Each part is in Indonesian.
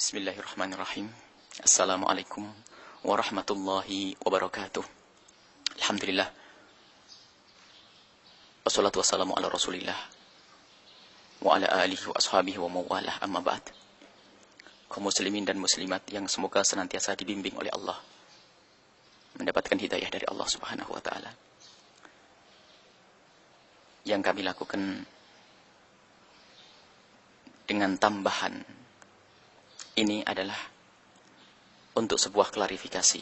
Bismillahirrahmanirrahim. Assalamualaikum warahmatullahi wabarakatuh. Alhamdulillah. Wassalatu wassalamu ala rasulillah wa ala alihi wa ashabihi wa mawalah, amma ba'd. Kaum muslimin dan muslimat yang semoga senantiasa dibimbing oleh Allah, mendapatkan hidayah dari Allah subhanahu wa ta'ala. Yang kami lakukan dengan tambahan ini adalah untuk sebuah klarifikasi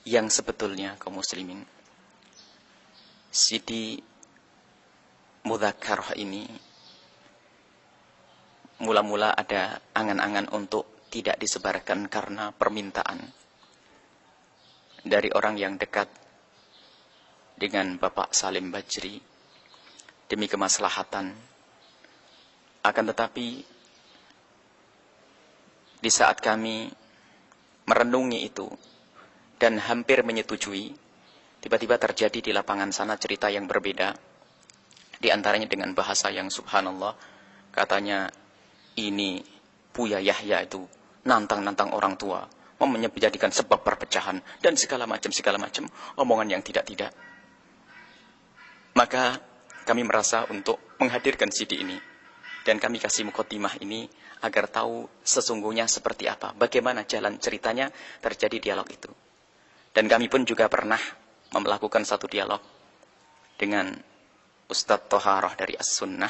yang sebetulnya kaum muslimin, CD Mudzakarah ini mula-mula ada angan-angan untuk tidak disebarkan karena permintaan dari orang yang dekat dengan Bapak Salim Bajri demi kemaslahatan. Akan tetapi di saat kami merenungi itu dan hampir menyetujui, tiba-tiba terjadi di lapangan sana cerita yang berbeda. Di antaranya dengan bahasa yang subhanallah, katanya ini Buya Yahya itu nantang-nantang orang tua, menjadikan sebab perpecahan dan segala macam omongan yang tidak-tidak. Maka kami merasa untuk menghadirkan CD ini dan kami kasih mukadimah ini agar tahu sesungguhnya seperti apa, bagaimana jalan ceritanya terjadi dialog itu. Dan kami pun juga pernah melakukan satu dialog dengan Ustadz Toharoh dari As-Sunnah,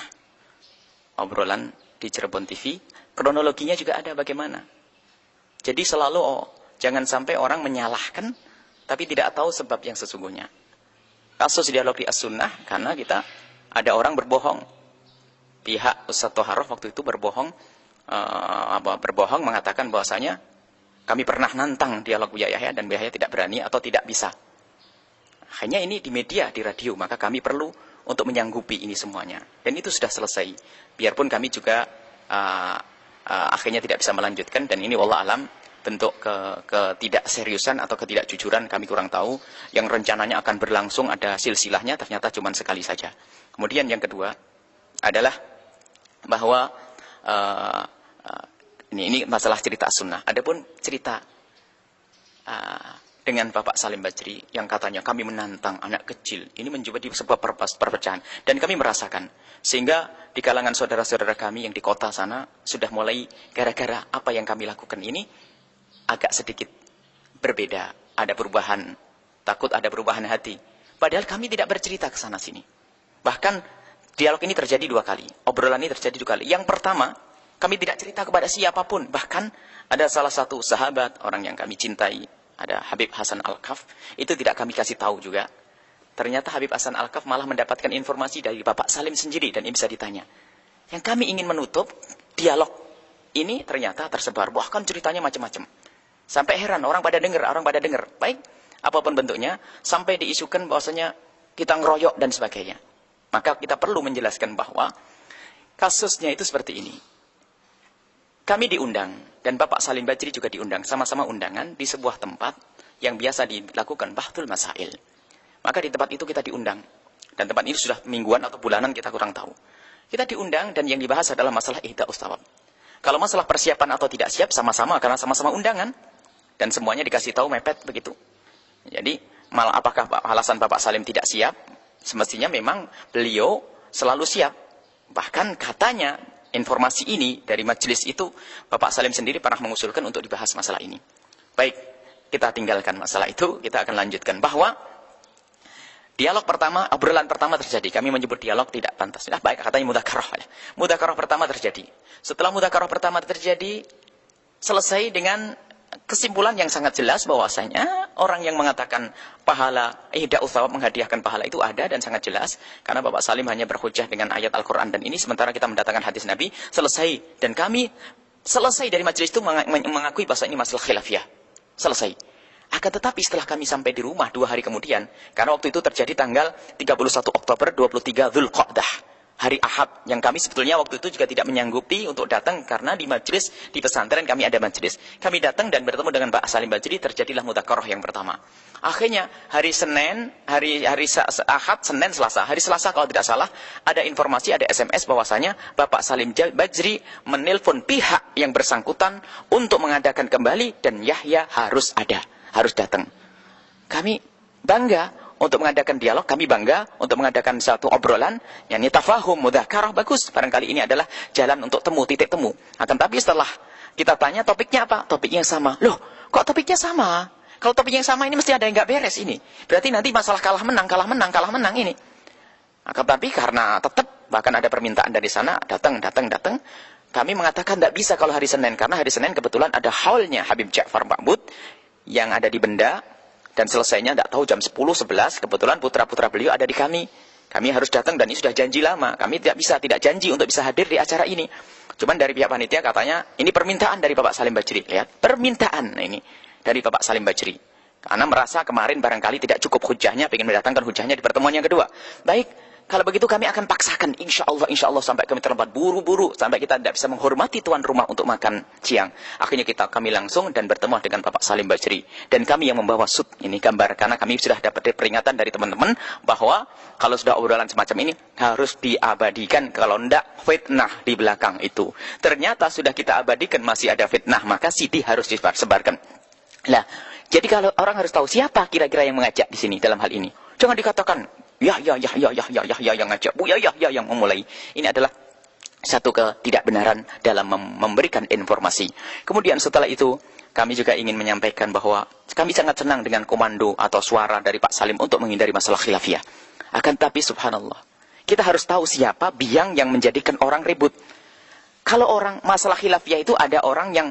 obrolan di Cirebon TV. Kronologinya juga ada bagaimana. Jadi selalu jangan sampai orang menyalahkan tapi tidak tahu sebab yang sesungguhnya. Kasus dialog di As-Sunnah karena kita ada orang berbohong. Pihak Ustadz Toharoh waktu itu berbohong mengatakan bahwasanya kami pernah nantang dialog Buya Yahya dan Buya Yahya tidak berani atau tidak bisa. Hanya ini di media, di radio, maka kami perlu untuk menyanggupi ini semuanya. Dan itu sudah selesai. Biarpun kami juga akhirnya tidak bisa melanjutkan, dan ini wallah alam bentuk ketidakseriusan atau ketidakjujuran, kami kurang tahu. Yang rencananya akan berlangsung ada silsilahnya, ternyata cuma sekali saja. Kemudian yang kedua adalah bahwa ini masalah cerita As-Sunnah. Adapun cerita dengan Bapak Salim Bajri yang katanya kami menantang anak kecil, ini menjadi sebab perpecahan. Dan kami merasakan, sehingga di kalangan saudara-saudara kami yang di kota sana sudah mulai gara-gara apa yang kami lakukan ini agak sedikit berbeda, ada perubahan, takut ada perubahan hati. Padahal kami tidak bercerita ke sana sini. Bahkan dialog ini terjadi 2 kali. Obrolan ini terjadi 2 kali. Yang pertama, kami tidak cerita kepada siapapun. Bahkan ada salah satu sahabat, orang yang kami cintai, ada Habib Hasan Al-Kaf, itu tidak kami kasih tahu juga. Ternyata Habib Hasan Al-Kaf malah mendapatkan informasi dari Bapak Salim sendiri, dan ini bisa ditanya. Yang kami ingin menutup dialog ini ternyata tersebar. Bahkan ceritanya macam-macam. Sampai heran, orang pada dengar. Baik, apapun bentuknya, sampai diisukan bahwasanya kita ngeroyok dan sebagainya. Maka kita perlu menjelaskan bahwa kasusnya itu seperti ini. Kami diundang, dan Bapak Salim Bajri juga diundang, sama-sama undangan di sebuah tempat yang biasa dilakukan Bahthul Masail. Maka di tempat itu kita diundang. Dan tempat ini sudah mingguan atau bulanan kita kurang tahu. Kita diundang dan yang dibahas adalah masalah ihda'us thawab. Kalau masalah persiapan atau tidak siap, sama-sama karena sama-sama undangan. Dan semuanya dikasih tahu mepet begitu. Jadi, malah apakah alasan Bapak Salim tidak siap? Semestinya memang beliau selalu siap. Bahkan katanya informasi ini dari majelis itu Bapak Salim sendiri pernah mengusulkan untuk dibahas masalah ini. Baik, kita tinggalkan masalah itu, kita akan lanjutkan bahwa dialog pertama, obrolan pertama terjadi. Kami menyebut dialog tidak pantas. Nah, baik, katanya mudzakarah. Mudzakarah pertama terjadi. Setelah mudzakarah pertama terjadi, selesai dengan kesimpulan yang sangat jelas bahwasanya orang yang mengatakan pahala ihda'us thawab, menghadiahkan pahala itu ada dan sangat jelas, karena Bapak Salim hanya berhujjah dengan ayat Al-Quran dan ini, sementara kita mendatangkan hadis Nabi. Selesai, dan kami selesai dari majelis itu mengakui bahwa ini masalah khilafiyah. Selesai. Akan tetapi setelah kami sampai di rumah 2 hari kemudian, karena waktu itu terjadi tanggal 31 Oktober 23 Dzulqa'dah, hari Ahad, yang kami sebetulnya waktu itu juga tidak menyanggupi untuk datang karena di majelis di pesantren kami ada majelis. Kami datang dan bertemu dengan Pak Salim Bajri, terjadilah mudzakarah yang pertama. Akhirnya hari Senin, hari Ahad, Senin, Selasa. Hari Selasa kalau tidak salah ada informasi, ada SMS bahwasanya Bapak Salim Bajri menelpon pihak yang bersangkutan untuk mengadakan kembali dan Yahya harus ada, harus datang. Kami bangga untuk mengadakan dialog, kami bangga untuk mengadakan satu obrolan, yakni tafahum, mudzakarah, bagus. Barangkali ini adalah jalan untuk temu, titik temu. Akan tapi setelah kita tanya topiknya apa? Topiknya sama. Loh, kok topiknya sama? Kalau topiknya sama ini mesti ada yang nggak beres ini. Berarti nanti masalah kalah menang ini. Akan tapi karena tetap bahkan ada permintaan dari sana, datang. Kami mengatakan tidak bisa kalau hari Senin, karena hari Senin kebetulan ada haulnya Habib Ja'far Ma'bud yang ada di Benda. Dan selesainya tidak tahu jam 10, 11, kebetulan putra-putra beliau ada di kami. Kami harus datang dan ini sudah janji lama. Kami tidak janji untuk bisa hadir di acara ini. Cuman dari pihak panitia katanya, ini permintaan dari Bapak Salim Bajri. Lihat, permintaan ini dari Bapak Salim Bajri. Karena merasa kemarin barangkali tidak cukup hujahnya, ingin mendatangkan hujahnya di pertemuan yang kedua. Baik. Kalau begitu kami akan paksakan, insya Allah sampai kami terlambat buru-buru, sampai kita tidak bisa menghormati tuan rumah untuk makan siang. Akhirnya kami langsung dan bertemu dengan Bapak Salim Bajri. Dan kami yang membawa ini gambar, karena kami sudah dapat peringatan dari teman-teman, bahwa kalau sudah obrolan semacam ini, harus diabadikan, kalau tidak fitnah di belakang itu. Ternyata sudah kita abadikan, masih ada fitnah, maka CD harus disebarkan. Nah, jadi kalau orang harus tahu siapa kira-kira yang mengajak di sini dalam hal ini. Jangan dikatakan, ya yang ngajak, ya yang memulai. Ini adalah satu ketidakbenaran dalam memberikan informasi. Kemudian setelah itu, kami juga ingin menyampaikan bahwa kami sangat senang dengan komando atau suara dari Pak Salim untuk menghindari masalah khilafiyah. Akan tapi subhanallah, kita harus tahu siapa biang yang menjadikan orang ribut. Kalau orang masalah khilafiyah itu ada orang yang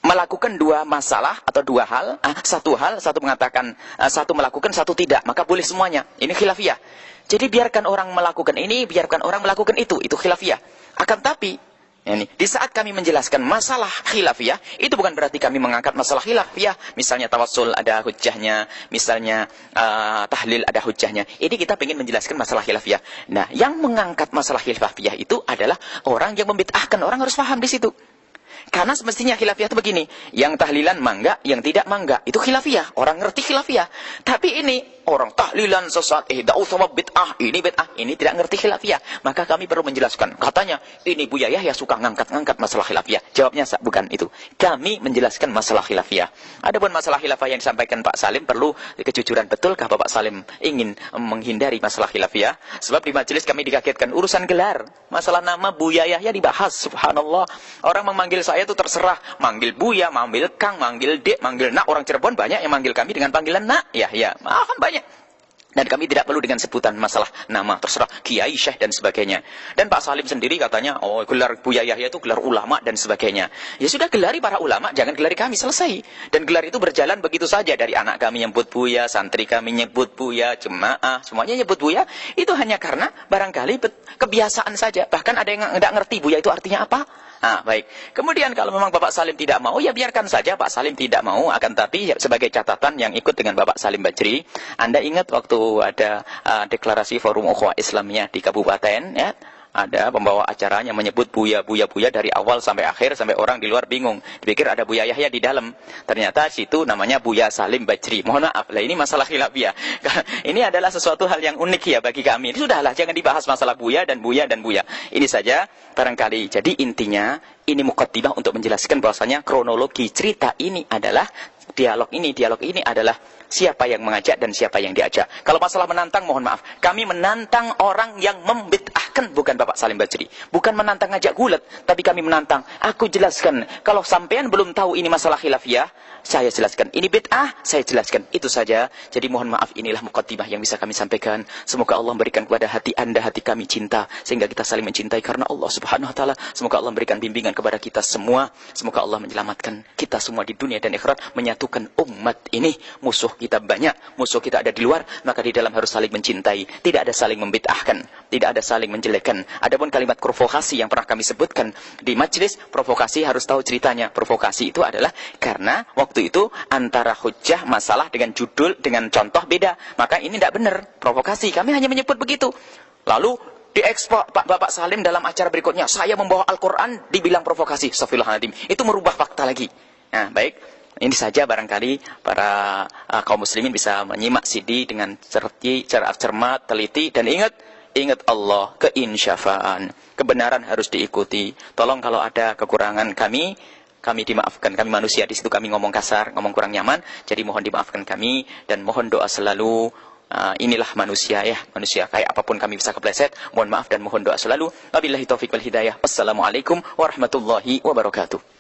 melakukan dua masalah atau dua hal, satu mengatakan satu melakukan, satu tidak, maka boleh semuanya. Ini khilafiyah. Jadi biarkan orang melakukan ini, biarkan orang melakukan itu khilafiyah. Akan tapi di saat kami menjelaskan masalah khilafiyah, itu bukan berarti kami mengangkat masalah khilafiyah. Misalnya tawassul ada hujjahnya, misalnya tahlil ada hujjahnya. Ini kita ingin menjelaskan masalah khilafiyah. Nah, yang mengangkat masalah khilafiyah itu adalah orang yang membid'ahkan. Orang harus paham di situ. Karena semestinya khilafiyah itu begini, yang tahlilan mangga, yang tidak mangga, itu khilafiyah. Orang ngerti khilafiyah. Tapi ini orang tahlilan sesat, sama bid'ah, ini tidak ngerti khilafiyah. Maka kami perlu menjelaskan. Katanya, ini Buya Yahya suka ngangkat-ngangkat masalah khilafiyah. Jawabnya bukan itu. Kami menjelaskan masalah khilafiyah. Adapun masalah khilafiyah yang disampaikan Pak Salim, perlu kejujuran. Betulkah Bapak Salim ingin menghindari masalah khilafiyah? Sebab di majelis kami dikagetkan urusan gelar. Masalah nama Buya Yahya dibahas, subhanallah. Orang memanggil saya itu terserah. Manggil Buya, manggil Kang, manggil Dek, manggil Nak. Orang Cirebon banyak yang manggil kami dengan panggilan Nak. Yahya. Banyak. Dan kami tidak perlu dengan sebutan masalah nama, terserah Kiai, Syekh dan sebagainya. Dan Pak Salim sendiri katanya, gelar Buya Yahya itu gelar ulama dan sebagainya. Ya sudah, gelari para ulama, jangan gelari kami, selesai. Dan gelar itu berjalan begitu saja. Dari anak kami nyebut Buya, santri kami nyebut Buya, jemaah, semuanya nyebut Buya. Itu hanya karena barangkali kebiasaan saja. Bahkan ada yang tidak ngerti Buya itu artinya apa. Baik. Kemudian kalau memang Bapak Salim tidak mau, ya biarkan saja Pak Salim tidak mau. Akan tapi sebagai catatan yang ikut dengan Bapak Salim Bajri, Anda ingat waktu ada deklarasi Forum Ukhuwah Islamiyah di Kabupaten, ya, ada pembawa acaranya menyebut Buya dari awal sampai akhir, sampai orang di luar bingung. Dipikir ada Buya Yahya di dalam. Ternyata situ namanya Buya Salim Bajri. Mohon maaf, ini masalah khilafiyah. Ini adalah sesuatu hal yang unik ya bagi kami. Sudahlah, jangan dibahas masalah Buya dan Buya. Ini saja barangkali. Jadi intinya, ini muqaddimah untuk menjelaskan bahwasanya kronologi cerita ini adalah dialog ini adalah siapa yang mengajak dan siapa yang diajak. Kalau masalah menantang, mohon maaf. Kami menantang orang yang membid'ahkan, bukan Bapak Salim Bajri. Bukan menantang ngajak gulat, tapi kami menantang. Aku jelaskan. Kalau sampean belum tahu ini masalah khilafiyah, saya jelaskan. Ini bid'ah, saya jelaskan. Itu saja. Jadi mohon maaf, inilah muqaddimah yang bisa kami sampaikan. Semoga Allah memberikan kepada hati Anda, hati kami cinta. Sehingga kita saling mencintai karena Allah subhanahu wa ta'ala. Semoga Allah memberikan bimbingan kepada kita semua. Semoga Allah menyelamatkan kita semua di dunia dan akhirat. Menyatukan umat ini. Musuh kita banyak, musuh kita ada di luar, maka di dalam harus saling mencintai. Tidak ada saling membid'ahkan, tidak ada saling menjelekkan. Adapun kalimat provokasi yang pernah kami sebutkan di majelis, provokasi harus tahu ceritanya. Provokasi itu adalah karena waktu itu antara hujjah masalah dengan judul dengan contoh beda. Maka ini tidak benar, provokasi. Kami hanya menyebut begitu. Lalu Diekspor Pak Bapak Salim dalam acara berikutnya, saya membawa Al-Quran, dibilang provokasi. Astagfirullahaladzim. Itu merubah fakta lagi. Nah, baik. Ini saja barangkali para kaum muslimin bisa menyimak CD dengan cermat, teliti, dan ingat Allah, keinsyafaan. Kebenaran harus diikuti. Tolong kalau ada kekurangan kami dimaafkan. Kami manusia, di situ kami ngomong kasar, ngomong kurang nyaman. Jadi mohon dimaafkan kami dan mohon doa selalu. Inilah manusia ya, manusia kayak apapun kami bisa kepleset. Mohon maaf dan mohon doa selalu. Wabillahi taufiq wal hidayah. Wassalamualaikum warahmatullahi wabarakatuh.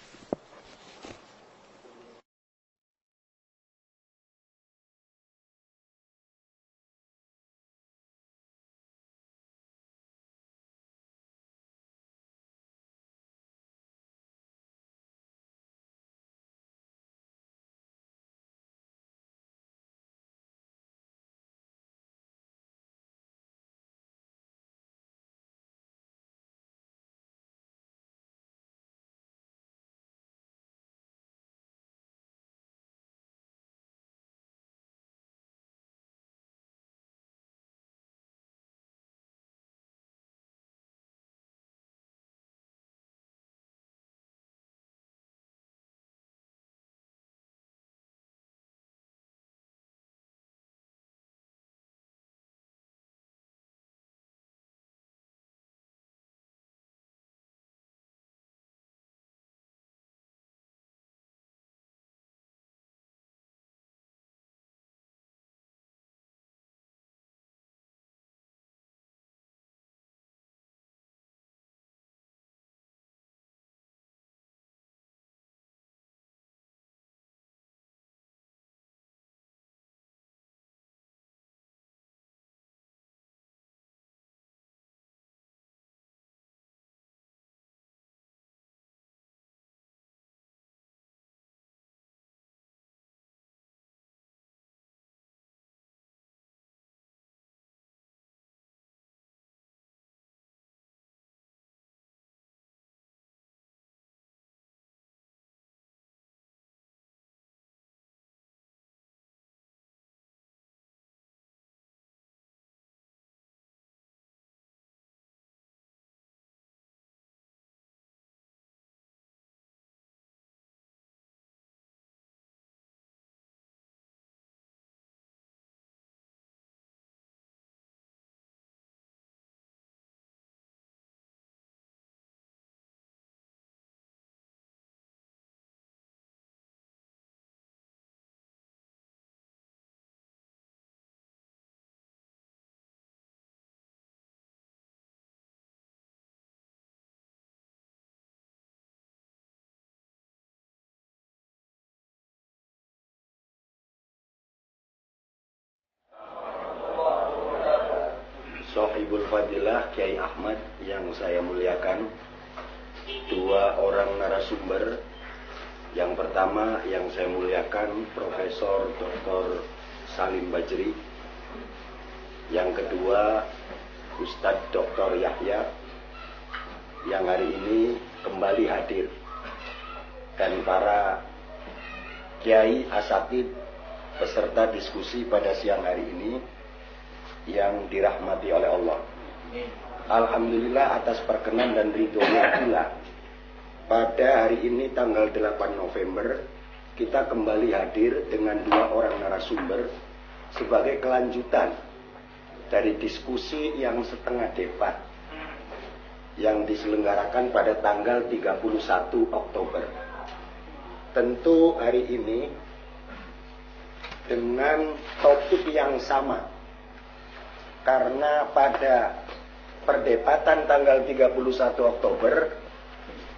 Sohibul Fadilah Kiai Ahmad yang saya muliakan, dua orang narasumber. Yang pertama yang saya muliakan Profesor Dr. Salim Bajri. Yang kedua Ustadz Dr. Yahya yang hari ini kembali hadir, dan para kiai asatid peserta diskusi pada siang hari ini yang dirahmati oleh Allah. Alhamdulillah atas perkenan dan ridhonya pula, pada hari ini tanggal 8 November kita kembali hadir dengan dua orang narasumber sebagai kelanjutan dari diskusi yang setengah debat yang diselenggarakan pada tanggal 31 Oktober. Tentu hari ini dengan topik yang sama, karena pada perdebatan tanggal 31 Oktober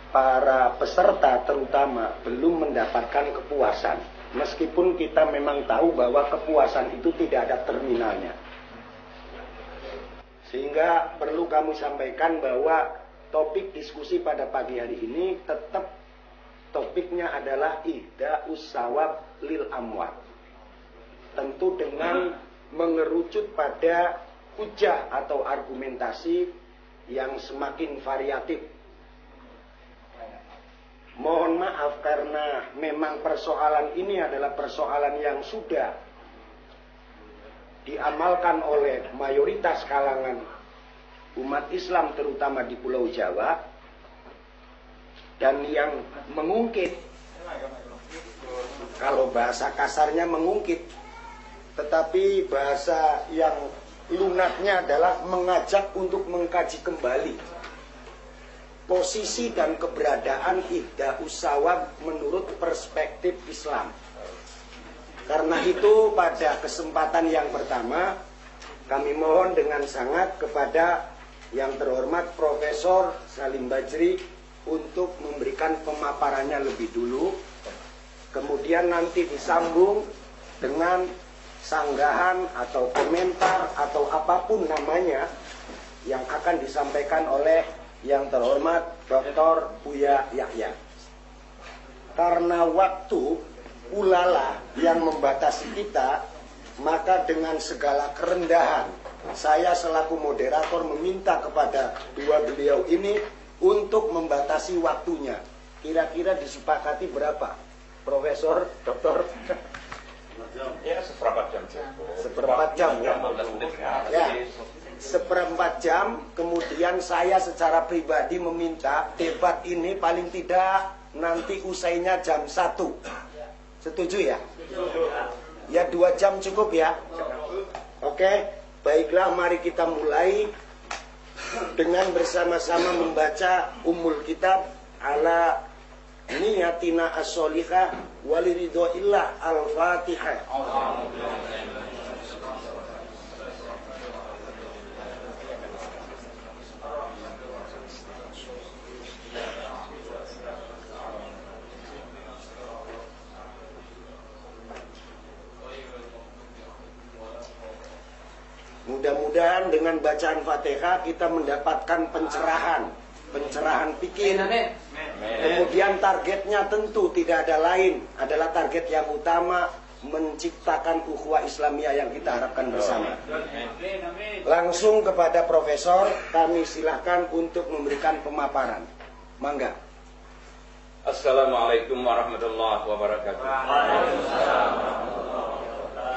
para peserta terutama belum mendapatkan kepuasan, meskipun kita memang tahu bahwa kepuasan itu tidak ada terminalnya. Sehingga perlu kami sampaikan bahwa topik diskusi pada pagi hari ini tetap topiknya adalah ihda'us sawab lil amwat. Tentu dengan mengerucut pada hujah atau argumentasi yang semakin variatif. Mohon maaf karena memang persoalan ini adalah persoalan yang sudah diamalkan oleh mayoritas kalangan umat Islam terutama di Pulau Jawa, dan yang mengungkit, kalau bahasa kasarnya mengungkit, tetapi bahasa yang lunaknya adalah mengajak untuk mengkaji kembali posisi dan keberadaan Ihda'us Shawab menurut perspektif Islam. Karena itu pada kesempatan yang pertama kami mohon dengan sangat kepada yang terhormat Profesor Salim Bajri untuk memberikan pemaparannya lebih dulu, kemudian nanti disambung dengan sanggahan atau komentar atau apapun namanya yang akan disampaikan oleh yang terhormat Dr. Buya Yahya. Karena waktu ulala yang membatasi kita, maka dengan segala kerendahan saya selaku moderator meminta kepada dua beliau ini untuk membatasi waktunya. Kira-kira disepakati berapa, Profesor, Dokter? Ya, seperempat jam. Seperempat jam ya. Ya, seperempat jam. Kemudian saya secara pribadi meminta debat ini paling tidak nanti usainya jam 1. Setuju ya? Ya, 2 jam cukup ya. Oke, baiklah, mari kita mulai dengan bersama-sama membaca Ummul Kitab ala niyatina as-solihah waliridhoillah. Al-Fatihah. Mudah-mudahan dengan bacaan Fatihah kita mendapatkan pencerahan pikir. Kemudian targetnya tentu tidak ada lain, adalah target yang utama, menciptakan ukhuwah Islamiyah yang kita harapkan bersama. Langsung kepada Profesor, kami silahkan untuk memberikan pemaparan. Mangga. Assalamualaikum warahmatullahi wabarakatuh.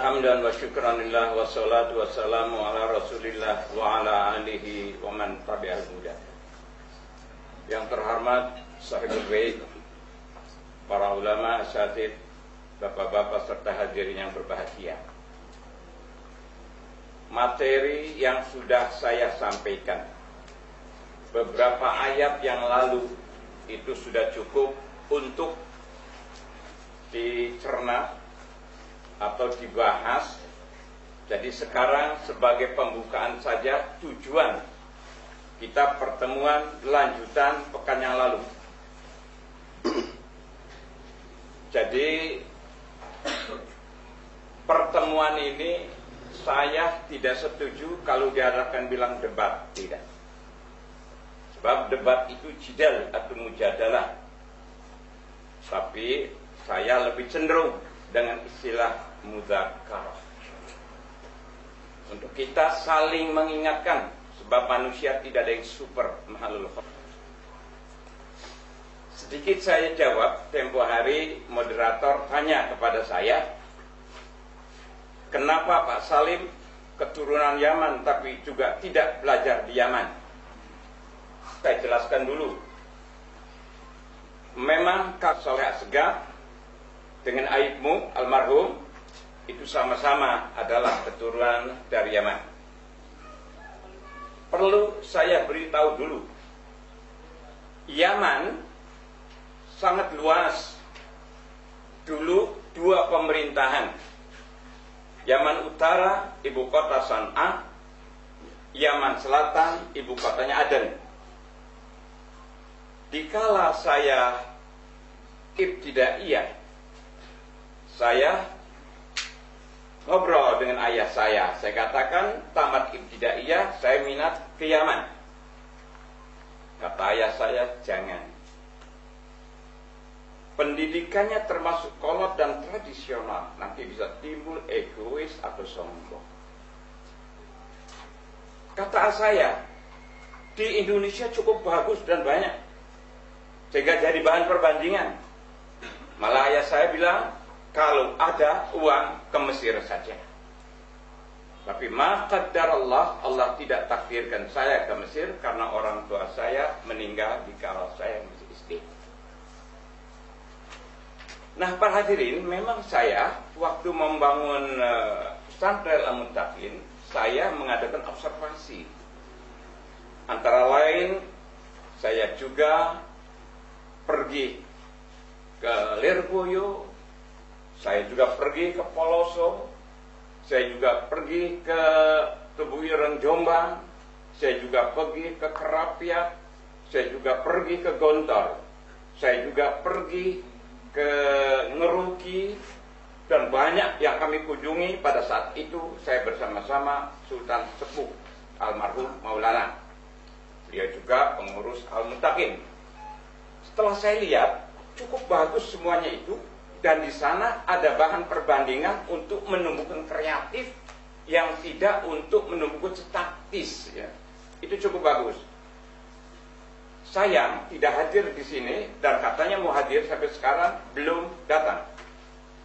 Hamdan wa syukranillah wa salatu wassalamu ala rasulillah wa ala alihi wa man tabi'al huda. Yang terhormat sahibul bait, para ulama, asatidz, bapak-bapak serta hadirin yang berbahagia. Materi yang sudah saya sampaikan beberapa ayat yang lalu itu sudah cukup untuk dicerna atau dibahas. Jadi sekarang sebagai pembukaan saja, tujuan kita pertemuan lanjutan pekan yang lalu. Jadi pertemuan ini saya tidak setuju kalau diharapkan bilang debat, tidak. Sebab debat itu jidal atau mujadalah. Tapi saya lebih cenderung dengan istilah mudzakarah. Untuk kita saling mengingatkan, sebab manusia tidak ada yang super mahalul khalq. Sedikit saya jawab, tempo hari moderator tanya kepada saya, kenapa Pak Salim keturunan Yaman tapi juga tidak belajar di Yaman? Saya jelaskan dulu. Memang Kak Soleh Asegaf dengan Aibmu almarhum itu sama-sama adalah keturunan dari Yaman. Perlu saya beritahu dulu, Yaman sangat luas. Dulu 2 pemerintahan, Yaman Utara ibu kota San'a, Yaman Selatan ibu kotanya Aden. Dikala saya ibtidaiyah, saya ngobrol dengan ayah saya katakan tamat ibtidaiyah saya minat ke Yaman. Kata ayah saya, jangan. Pendidikannya termasuk kolot dan tradisional, nanti bisa timbul egois atau sombong. Kata saya, di Indonesia cukup bagus dan banyak, sehingga jadi bahan perbandingan. Malah ayah saya bilang, kalau ada uang ke Mesir saja. Tapi ma qaddarallah, Allah tidak takdirkan saya ke Mesir karena orang tua saya meninggal di kala saya masih SD. Nah, para hadirin, memang saya waktu membangun pesantren Al-Muttaqin, saya mengadakan observasi. Antara lain, saya juga pergi ke Lirboyo, saya juga pergi ke Poloso, saya juga pergi ke Tebuireng Jombang, saya juga pergi ke Kerapiak, saya juga pergi ke Gontor, saya juga pergi ke Ngeruki, dan banyak yang kami kunjungi. Pada saat itu saya bersama-sama Sultan Sepuh almarhum Maulana. Dia juga pengurus Al-Muttaqin. Setelah saya lihat, cukup bagus semuanya itu. Dan di sana ada bahan perbandingan untuk menumbuhkan kreatif yang tidak untuk menumbuhkan statis. Ya. Itu cukup bagus. Sayang tidak hadir di sini dan katanya mau hadir sampai sekarang belum datang.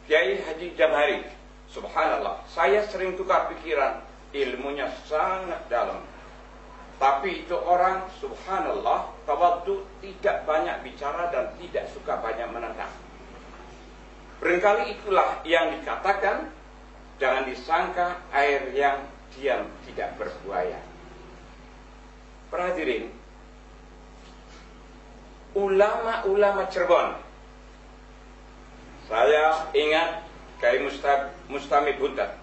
Kiai Haji Jamhari, subhanallah, saya sering tukar pikiran, ilmunya sangat dalam. Tapi itu orang, subhanallah, tawaddu, tidak banyak bicara dan tidak suka banyak menentang. Barangkali itulah yang dikatakan, jangan disangka air yang diam tidak berbuaya. Para hadirin, ulama-ulama Cirebon, saya ingat Kiai Mustamid Buntat,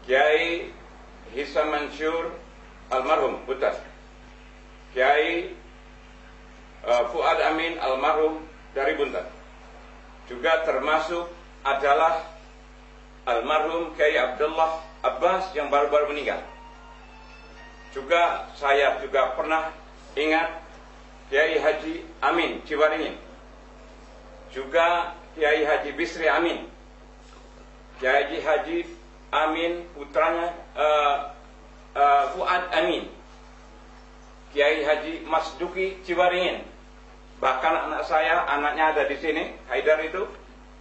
Kiai Hisam Mansur almarhum Buntat, Kiai Fuad Amin almarhum dari Buntat. Juga termasuk adalah almarhum Kiai Abdullah Abbas yang baru-baru meninggal. Juga saya juga pernah ingat Kiai Haji Amin Ciwaringin. Juga Kiai Haji Bisri Amin. Kiai Haji Amin putranya Fuad Amin. Kiai Haji Masduki Ciwaringin. Bahkan anak saya, anaknya ada di sini, Haidar itu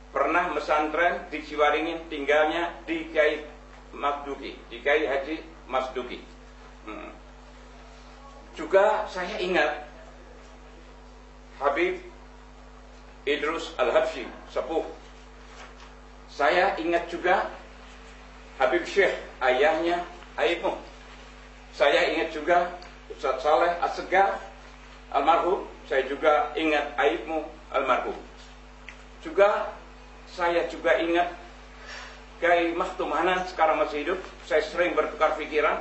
pernah mesantren di Ciwaringin, tinggalnya di Kiai Masduki, di Kiai Haji Masduki. Juga saya ingat Habib Idrus Al-Habsyi, sepuh. Saya ingat juga Habib Syekh, ayahnya Aibmu. Saya ingat juga Ustaz Saleh As-Segar, almarhum. Saya juga ingat Aibmu almarhum. Juga saya juga ingat Kiai Makhtum Hanan, sekarang masih hidup. Saya sering bertukar pikiran.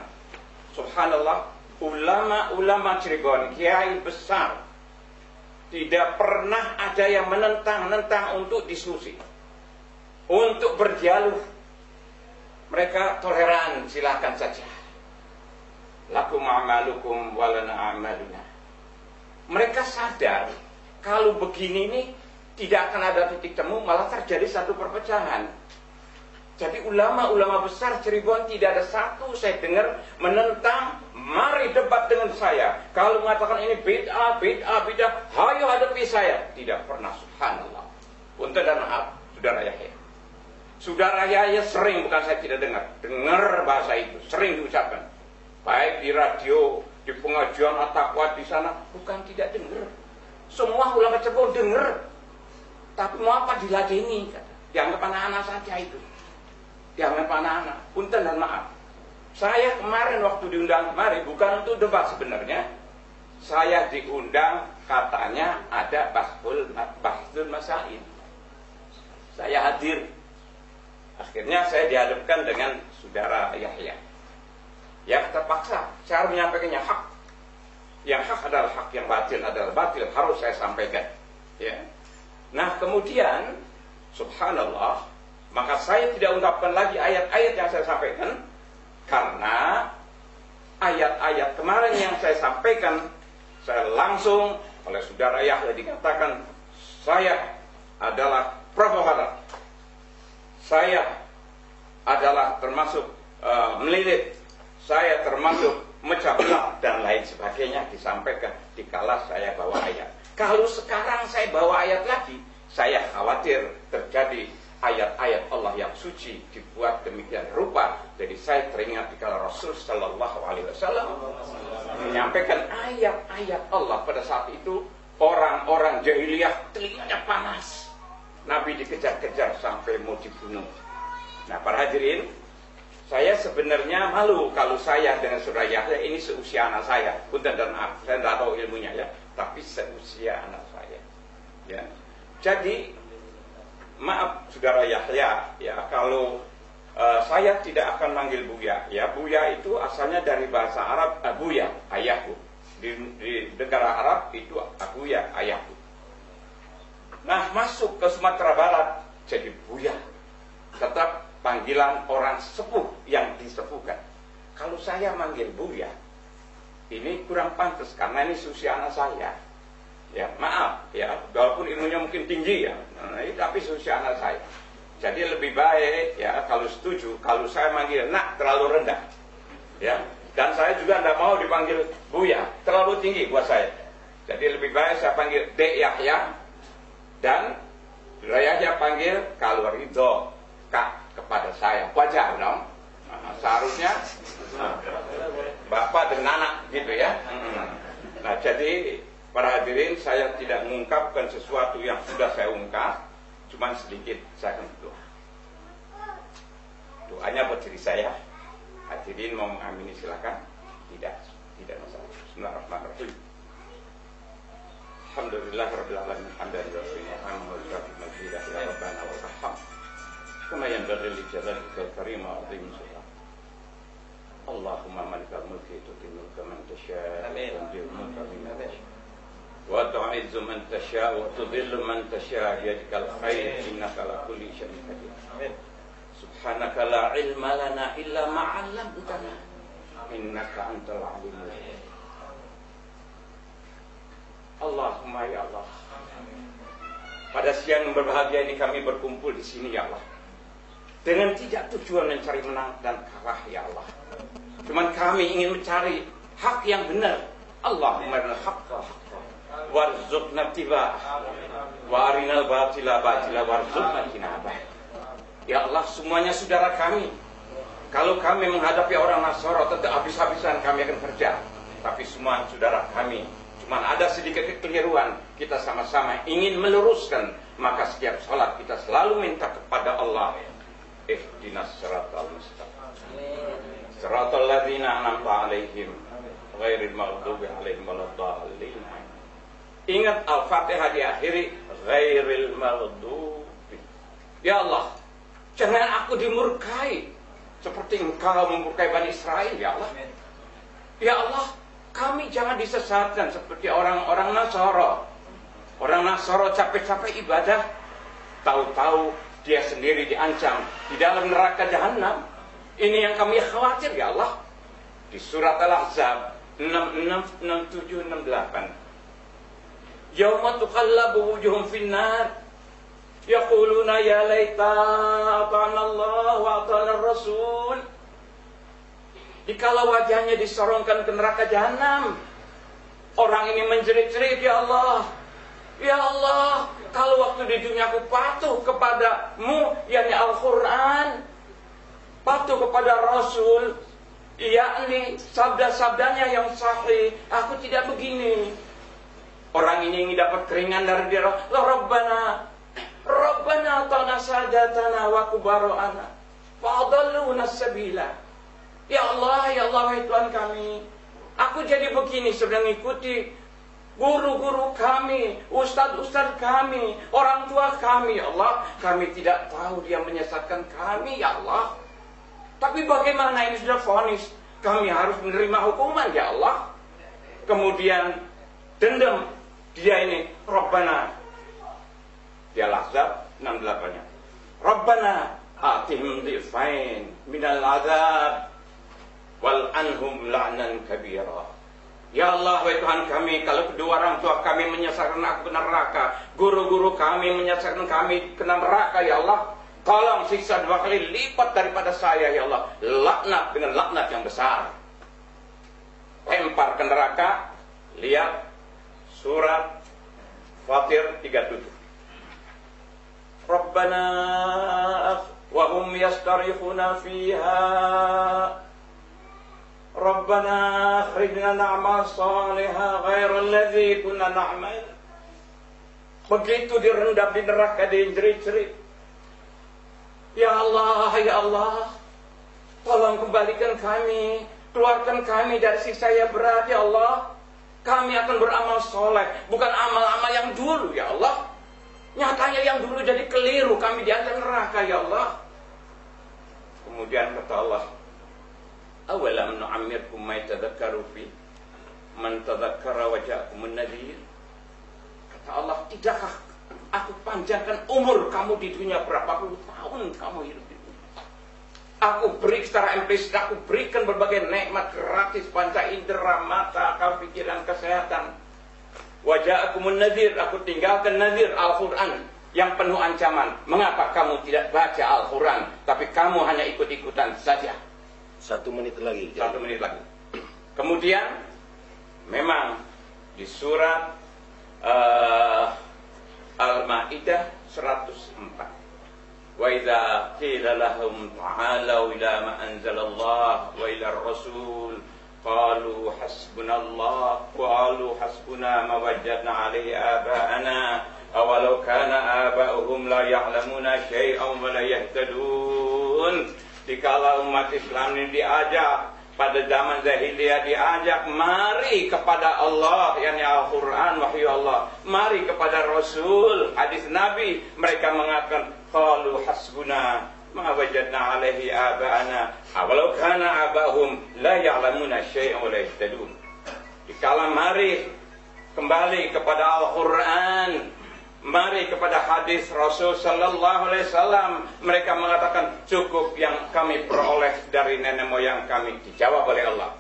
Subhanallah, ulama-ulama Cirebon, kiai besar, tidak pernah ada yang menentang untuk diskusi, untuk berdialog. Mereka toleran, silakan saja. Lakum a'malukum walana a'maluna. Mereka sadar kalau begini ini tidak akan ada titik temu, malah terjadi satu perpecahan. Jadi ulama-ulama besar Cirebon tidak ada satu saya dengar menentang, mari debat dengan saya. Kalau mengatakan ini bid'ah, hayo hadapi saya. Tidak pernah, subhanallah. Punten dan maaf, saudara Yahya. Saudara Yahya sering, bukan saya tidak dengar bahasa itu, sering diucapkan. Baik di radio, di pengajian at-taqwa di sana, bukan tidak dengar. Semua ulama Cirebon dengar. Tapi mau apa diladeni? Dianggap anak-anak saja itu. Dianggap anak-anak. Punten dan maaf. Saya kemarin waktu diundang kemarin, bukan untuk debat sebenarnya. Saya diundang, katanya ada bahsul masail. Saya hadir. Akhirnya saya dihadapkan dengan saudara Yahya. Ya terpaksa, saya harus menyampaikannya hak. Yang hak adalah hak, yang batil adalah batil, harus saya sampaikan. Ya. Nah kemudian, subhanallah, maka saya tidak ungkapkan lagi ayat-ayat yang saya sampaikan, karena ayat-ayat kemarin yang saya sampaikan, saya langsung oleh saudara Yahya dikatakan, saya adalah provokator. Saya adalah termasuk melilit. Saya termasuk mecah belah dan lain sebagainya disampaikan dikala saya bawa ayat. Kalau sekarang saya bawa ayat lagi, saya khawatir terjadi ayat-ayat Allah yang suci dibuat demikian rupa. Jadi saya teringat dikala Rasul Shallallahu Alaihi Wasallam menyampaikan ayat-ayat Allah. Pada saat itu orang-orang jahiliyah telinganya panas. Nabi dikejar-kejar sampai mau dibunuh. Nah, para hadirin, saya sebenarnya malu kalau saya dengan saudara Yahya ini seusia anak saya. Punten dan maaf, saya tidak tahu ilmunya ya, tapi seusia anak saya. Ya, jadi maaf saudara Yahya, ya kalau saya tidak akan manggil Buya. Ya, Buya itu asalnya dari bahasa Arab Abuya, ayahku. Di negara Arab itu Abuya, ayahku. Nah, masuk ke Sumatera Barat jadi Buya. Tetap panggilan orang sepuh yang disepuhkan. Kalau saya manggil Buya, ini kurang pantas karena ini usia anak saya. Ya, maaf ya, walaupun ilmunya mungkin tinggi ya, tapi usia anak saya. Jadi lebih baik ya kalau setuju, kalau saya manggil nak terlalu rendah. Ya, dan saya juga tidak mau dipanggil Buya, terlalu tinggi buat saya. Jadi lebih baik saya panggil Dek Yahya dan Yahya panggil kalau ridho Kak kepada saya. Wajar dong. Nah, seharusnya Bapak dan anak gitu ya. Nah, jadi para hadirin, saya tidak mengungkapkan sesuatu yang sudah saya ungkap, cuman sedikit saya akan berdoa. Doanya buat diri saya. Hadirin mau mengamini silakan. Tidak masalah. Bismillahirrahmanirrahim. Alhamdulillah rabbil alamin hamdan wa syukran wa alhamdulillah ya rabbana wa rahman. Kama yanbaghi li jalalika karim wa azim sultan. Allahumma malikal mulki tu'til mulka man tasha' wa tanzilul mulka mimman tasha' wa tu'izzu man tasha' wa tudhillu man tasha' biyadikal khair innaka ala kulli syai'in qadir. Amin. Subhanaka la ilma lana illa ma 'allamtana innaka antal alimul hakim. Allahumma ya Allah. Pada siang berbahagia ini kami berkumpul di sini ya Allah. Dengan tidak tujuan mencari menang dan kalah ya Allah. Cuman kami ingin mencari hak yang benar. Allahumma arinal haqqa haqqa warzuqna ittiba'ah wa arinal batila batila warzuqna ijtinabah. Ya Allah, semuanya saudara kami. Kalau kami menghadapi orang Nasara, tentu habis-habisan kami akan kerja. Tapi semua saudara kami. Cuman ada sedikit kekeliruan, kita sama-sama ingin meluruskan. Maka setiap sholat kita selalu minta kepada Allah, ihdinas siratal mustaqim, siratal ladzina an'amta 'alaihim ghairil maghdubi 'alaihim waladdallin. Ingat Al-Fatihah diakhiri ghairil maghdubi. Ya Allah, jangan aku dimurkai seperti Engkau memurkai Bani Israel ya Allah. Ya Allah, kami jangan disesatkan seperti orang-orang Nasara. Orang Nasara capek-capek ibadah, tahu-tahu dia sendiri diancam di dalam neraka jahanam. Ini yang kami khawatir ya Allah. Di surat Al-Ahzab 66, 67, 68. Yauma tuqallabu wujuhum finnar yaquluna ya laita ata'ana Allah wa ata'ana Rasul. Dikala wajahnya disorongkan ke neraka jahanam, orang ini menjerit-jerit, ya Allah, ya Allah, kalau waktu di dunia aku patuh kepadamu, yakni Al-Quran, patuh kepada Rasul, yakni sabda-sabdanya yang sahih, aku tidak begini. Orang ini ingin dapat keringan dari dia. Rabbana ta'na sadatana wa kubara'ana fa'adalluna sabila. Ya Allah, wahai Tuhan kami, aku jadi begini sedang mengikuti guru-guru kami, ustaz-ustaz kami, orang tua kami, ya Allah. Kami tidak tahu dia menyesatkan kami, ya Allah. Tapi bagaimana ini sudah vonis, kami harus menerima hukuman, ya Allah. Kemudian dendam dia ini, Rabbana, dia Al-Ahzab 68-nya. Rabbana atihim dhifain minal azab wal anhum la'nan kabira. Ya Allah, wahai Tuhan kami, kalau kedua orang tua kami menyesatkan aku ke neraka, guru-guru kami menyesatkan kami ke neraka, ya Allah, tolong siksa 2 kali lipat daripada saya, ya Allah. Laknat dengan laknat yang besar. Lempar ke neraka. Lihat surat Fatir 37. Rabbana wa hum yastarihuna fiha Rabbana akhrijna na'mal salihah ghairal ladzi kunna na'mal. Begitu direndam di neraka, dijerit-jerit, ya Allah, tolong kembalikan kami, keluarkan kami dari siksa yang berat, ya Allah. Kami akan beramal soleh, bukan amal-amal yang dulu, ya Allah. Nyatanya yang dulu jadi keliru, kami diantar neraka, ya Allah. Kemudian kata Allah, awalam nu'ammirkum ma yatadhakkaru fi man tadhakkara wa ja'akumun nadhir. Kata Allah, tidakkah aku panjangkan umur kamu di dunia, berapa puluh tahun kamu hidup di dunia. Aku beri secara implisit, aku berikan berbagai nikmat gratis, panca indera, mata, akal, pikiran, kesehatan. Wa ja'akumun nadhir, aku tinggalkan nadhir Al-Quran yang penuh ancaman. Mengapa kamu tidak baca Al-Quran, tapi kamu hanya ikut-ikutan saja? 1 menit lagi. 1 menit lagi. Kemudian memang di surat Al-Maidah 104. Wa idza qila lahum ta'alu ila ma anzalallah wa ila ar-rasul qalu hasbunallah qalu hasbuna ma wajadna 'alaihi aba'ana awalau kana aba'uhum la ya'lamuna syai'an wa la yahtadun. Dikala umat Islam ini diajak pada zaman jahiliyah, diajak mari kepada Allah, yakni Al-Quran, wahyu Allah, mari kepada Rasul, hadis Nabi, mereka mengatakan qalu hasbuna ma wajadna alaihi aba'ana awalau kana abahum la ya'lamuna syai'an wa la yahtadun. Dikala mari kembali kepada Al-Quran, mari kepada hadis Rasul sallallahu alaihi wasallam, mereka mengatakan cukup yang kami peroleh dari nenek moyang kami. Dijawab oleh Allah,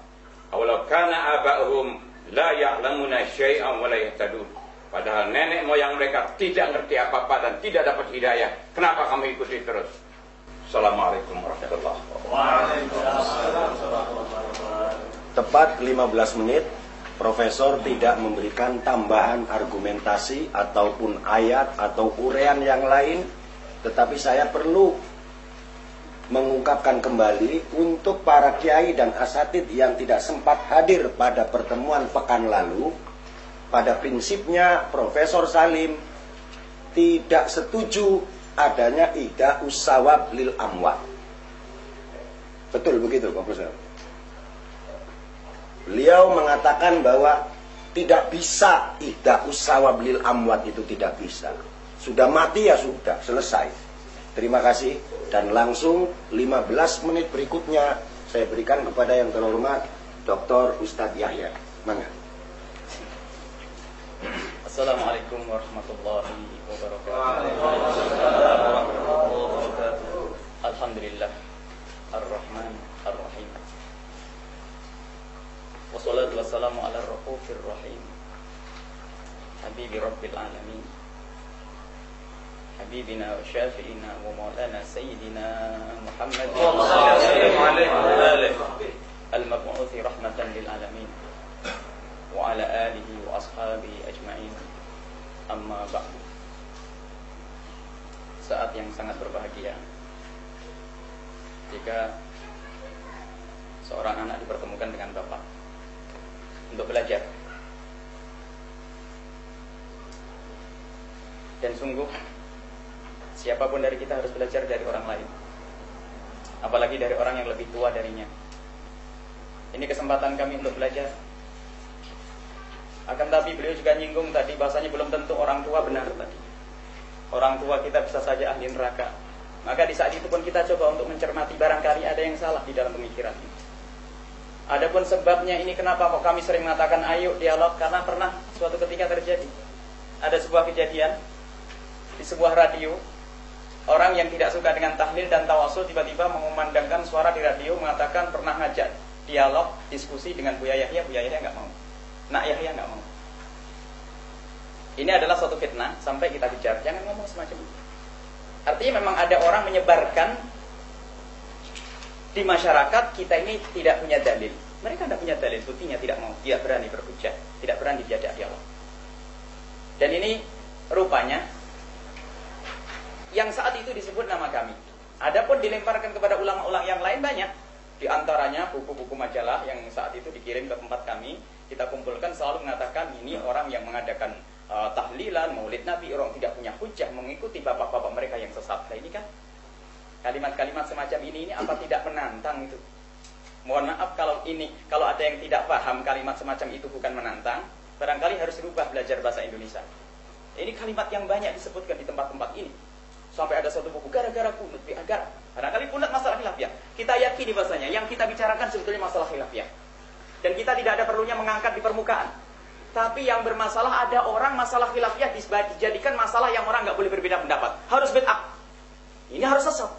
awalau kana aba'uhum la ya'lamuna syai'an wa la yahtadun. Padahal nenek moyang mereka tidak ngerti apa-apa dan tidak dapat hidayah. Kenapa kami ikuti terus? Assalamualaikum warahmatullahi wabarakatuh. Tepat 15 menit. Profesor tidak memberikan tambahan argumentasi ataupun ayat atau uraian yang lain, tetapi saya perlu mengungkapkan kembali untuk para kiai dan asatid yang tidak sempat hadir pada pertemuan pekan lalu. Pada prinsipnya Profesor Salim tidak setuju adanya ihda'us sawab lil amwat. Betul begitu, Profesor? Beliau mengatakan bahwa tidak bisa ihda'us sawab lil amwat, itu tidak bisa. Sudah mati ya sudah, selesai. Terima kasih. Dan langsung 15 menit berikutnya saya berikan kepada yang terhormat Dr. Ustadz Yahya. Mangga. Assalamualaikum warahmatullahi wabarakatuh. Alhamdulillah Ar-Rahman Ar-Rahim. Wassalatu wassalamu ala ar-raufir rahim Habibi Rabbil Alamin Habibina wa syafi'ina wa maulana Sayyidina Muhammad al-mab'uthi rahmatan lil alamin wa ala alihi wa ashabihi ajma'in. Amma ba'du. Saat yang sangat berbahagia jika seorang anak dipertemukan dengan bapak untuk belajar. Dan sungguh siapapun dari kita harus belajar dari orang lain, apalagi dari orang yang lebih tua darinya. Ini kesempatan kami untuk belajar. Akan tapi beliau juga nyinggung tadi bahasanya belum tentu orang tua benar tadi. Orang tua kita bisa saja ahli neraka. Maka di saat itu pun kita coba untuk mencermati, barangkali ada yang salah di dalam pemikiran ini. Adapun sebabnya ini kenapa kok kami sering mengatakan ayo dialog, karena pernah suatu ketika terjadi. Ada sebuah kejadian di sebuah radio. Orang yang tidak suka dengan tahlil dan tawasul tiba-tiba mengumandangkan suara di radio mengatakan pernah ngajak dialog, diskusi dengan Buya Yahya nggak mau. Nak Yahya nggak mau. Ini adalah suatu fitnah sampai kita kejar. Jangan ngomong semacam itu. Artinya memang ada orang menyebarkan di masyarakat kita ini tidak punya dalil. Mereka tidak punya dalil, buktinya tidak mau, tidak berani berhujjah, tidak berani diajak dialog. Dan ini rupanya yang saat itu disebut nama kami. Adapun dilemparkan kepada ulama-ulama yang lain banyak. Di antaranya buku-buku majalah yang saat itu dikirim ke tempat kami, kita kumpulkan selalu mengatakan ini orang yang mengadakan tahlilan, maulid Nabi, orang tidak punya hujah mengikuti bapak-bapak mereka yang sesat. Nah ini kan kalimat-kalimat semacam ini apa tidak menantang itu? Mohon maaf kalau ada yang tidak paham kalimat semacam itu bukan menantang, barangkali harus rubah belajar bahasa Indonesia. Ini kalimat yang banyak disebutkan di tempat-tempat ini. Sampai ada satu buku gara-gara kunut, agar barangkali kunut masalah khilafiyah. Kita yakini bahasanya yang kita bicarakan sebetulnya masalah khilafiyah. Dan kita tidak ada perlunya mengangkat di permukaan. Tapi yang bermasalah ada orang masalah khilafiyah dijadikan masalah yang orang nggak boleh berbeda pendapat. Harus bid'ah. Ini harus sesat.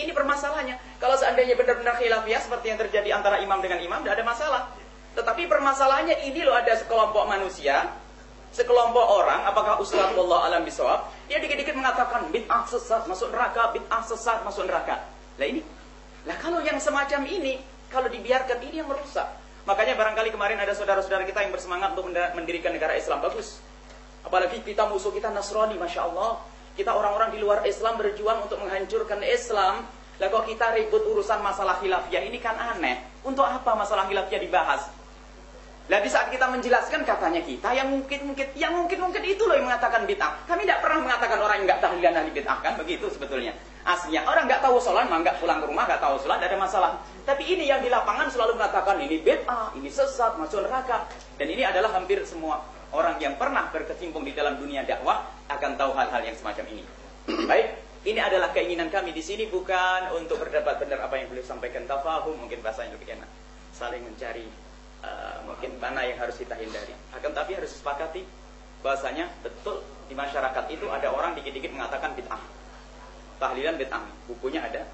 Ini permasalahannya. Kalau seandainya benar-benar khilafiyah seperti yang terjadi antara imam dengan imam, tidak ada masalah. Tetapi permasalahannya ini loh, ada sekelompok manusia, sekelompok orang, apakah ustaz wallahu alam bisawab, dia dikit-dikit mengatakan bid'ah sesat masuk neraka, bid'ah sesat masuk neraka. Lah ini. Lah kalau yang semacam ini, kalau dibiarkan ini yang merusak. Makanya barangkali kemarin ada saudara-saudara kita yang bersemangat untuk mendirikan negara Islam, bagus. Apalagi kita musuh kita Nasrani, Masya Allah. Kita orang-orang di luar Islam berjuang untuk menghancurkan Islam. Lah kok kita ribut urusan masalah khilafiyah, ini kan aneh. Untuk apa masalah khilafiyah dibahas? Lah di saat kita menjelaskan katanya kita yang mungkin itu loh yang mengatakan bid'ah. Kami tidak pernah mengatakan orang yang enggak tahlilan ahli bid'ah, kan begitu sebetulnya. Aslinya orang enggak tahu sholat, enggak pulang ke rumah enggak tahu sholat, tidak ada masalah. Tapi ini yang di lapangan selalu mengatakan ini bid'ah, ini sesat, masuk neraka. Dan ini adalah hampir semua orang yang pernah berkecimpung di dalam dunia dakwah akan tahu hal-hal yang semacam ini. Baik, ini adalah keinginan kami di sini, bukan untuk berdebat benar apa yang beliau sampaikan, tafahum mungkin bahasanya lebih enak, saling mencari mungkin mana yang harus kita hindari. Akan tapi harus sepakati bahasanya betul di masyarakat itu ada orang dikit-dikit mengatakan bid'ah, tahlilan bid'ah. Bukunya ada,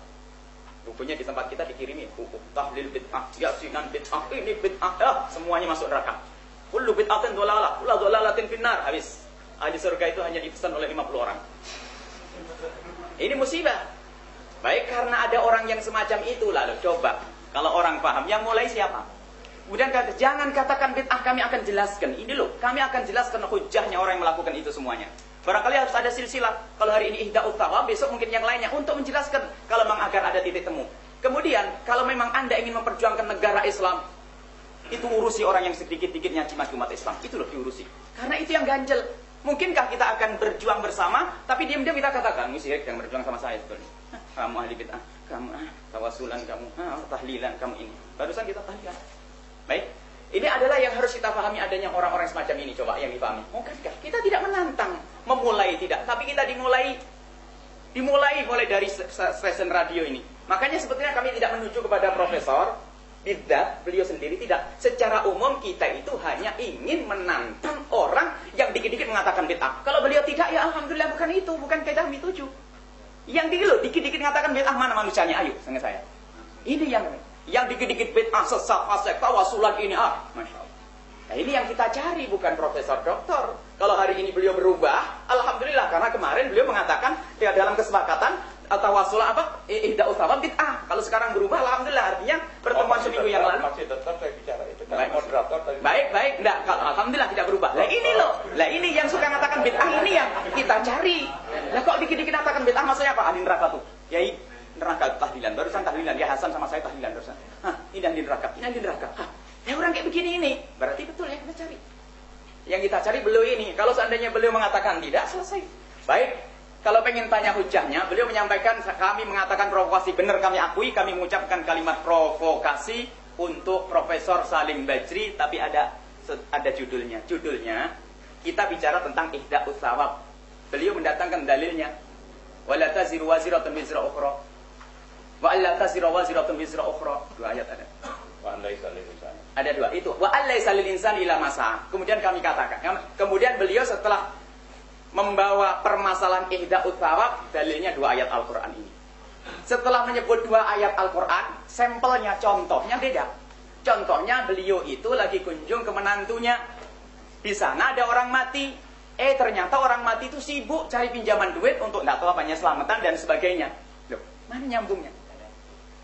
bukunya di tempat kita dikirimi buku tahlil bid'ah, yasinan bid'ah, ini bid'ah, semuanya masuk neraka. Kullu bid'atin dhalalah, kullu dhalalatin finnar. Habis. Ahli surga itu hanya dipesan oleh 50 orang. Ini musibah. Baik, karena ada orang yang semacam itu, lalu coba kalau orang paham, yang mulai siapa? Kemudian jangan katakan bid'ah, kami akan jelaskan. Ini loh, kami akan jelaskan hujahnya orang yang melakukan itu semuanya. Barangkali harus ada silsilah. Kalau hari ini ihda'ut thawab, besok mungkin yang lainnya untuk menjelaskan kalau memang agar ada titik temu. Kemudian kalau memang Anda ingin memperjuangkan negara Islam, itu urusi orang yang sedikit-dikit nyaci-maki umat Islam. Itu loh diurusi. Karena itu yang ganjel. Mungkinkah kita akan berjuang bersama, tapi diam-diam kita katakan, ini syirik yang berjuang sama saya sebetulnya. Kamu ahli bid'ah, kamu tawasulan, kamu tahlilan, kamu ini. Barusan kita tahlilan. Baik, ini adalah yang harus kita pahami adanya orang-orang semacam ini. Coba yang dipahami. Mungkinkah kita tidak menantang, memulai tidak, tapi kita dimulai dari stasiun radio ini. Makanya sebetulnya kami tidak menuju kepada profesor bidat, beliau sendiri tidak. Secara umum kita itu hanya ingin menantang orang yang dikit-dikit mengatakan bid'ah. Kalau beliau tidak, ya alhamdulillah bukan itu, bukan kita kami tuju. Yang dikit-dikit mengatakan bid'ah, mana manusianya? Ayo, dengan saya. Ini yang dikit-dikit bid'ah, sesat, fasik, tawasulan ini, Masya Allah. Nah ini yang kita cari, bukan profesor doktor. Kalau hari ini beliau berubah, alhamdulillah, karena kemarin beliau mengatakan ya, dalam kesepakatan tawasulan ihda'ut thawab bid'ah. Kalau sekarang berubah, alhamdulillah, artinya pertemuan seminggu yang lalu. Masih tetap saya bicara itu kan moderator tadi. Baik, enggak, alhamdulillah tidak berubah. Lah ini loh, ini yang suka mengatakan bid'ah ini yang kita cari. Lah kok dikit-dikit mengatakan bid'ah, maksudnya apa? Ahli neraka tuh. Yai, neraka tahlilan, barusan tahlilan, ya Hasan sama saya tahlilan barusan. Ini ahli neraka, ini ahli neraka. Ya orang kayak begini ini, berarti betul yang kita cari. Yang kita cari beliau ini. Kalau seandainya beliau mengatakan tidak, selesai. Baik, kalau pengen tanya hujahnya, beliau menyampaikan kami mengatakan provokasi, benar kami akui, kami mengucapkan kalimat provokasi untuk Profesor Salim Bajri, tapi ada judulnya. Judulnya kita bicara tentang ihda'ut thawab. Beliau mendatangkan dalilnya. Wala taziru waziratun wizra ukhra. Wa alla taziru waziratun wizra ukhra. Dua ayat ada. Wa allaisa lil insani. Ada dua itu. Wa allaisa lil insani illa ma sa'a. Kemudian kami katakan. Kemudian beliau setelah membawa permasalahan ihda'ut thawab, dalilnya dua ayat Al-Qur'an ini. Setelah menyebut dua ayat Al-Qur'an, sampelnya, contohnya beda. Contohnya beliau itu lagi kunjung ke menantunya. Di sana ada orang mati. Ternyata orang mati itu sibuk cari pinjaman duit untuk tidak tahu apanya selamatan dan sebagainya. Loh, mana nyambungnya?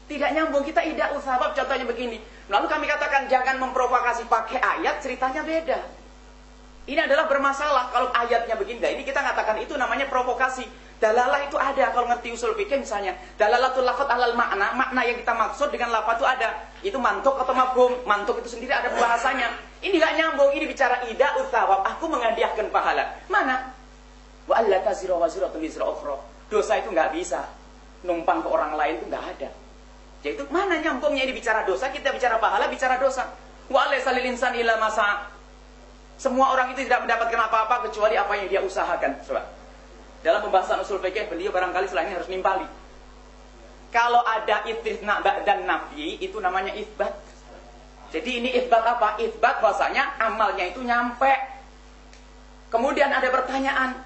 Tidak nyambung. Kita ihda'ut thawab contohnya begini. Lalu kami katakan jangan memprovokasi pakai ayat, ceritanya beda. Ini adalah bermasalah kalau ayatnya begini. Nah, ini kita katakan itu namanya provokasi. Dalalah itu ada, kalau ngerti usul fikih misalnya. Dalalatul lafadz alal makna, makna yang kita maksud dengan lafadz itu ada. Itu mantuk atau mafhum. Mantuk itu sendiri ada pembahasannya. Ini nggak nyambung, ini bicara ida'ut tsawab. Aku menghadiahkan pahala. Mana? Wa alla taziru waziratun wizra ukhra. Dosa itu nggak bisa numpang ke orang lain, itu nggak ada. Yaitu mana nyambungnya ini bicara dosa, kita bicara pahala, bicara dosa. Wa laysa lil insani illa ma sa'a. Semua orang itu tidak mendapatkan apa-apa kecuali apa yang dia usahakan. Coba. Dalam pembahasan usul fikih, beliau barangkali setelah ini harus nimpali. Kalau ada istitsna dan nafi, itu namanya isbat. Jadi ini isbat apa? Isbat bahasanya amalnya itu nyampe. Kemudian ada pertanyaan,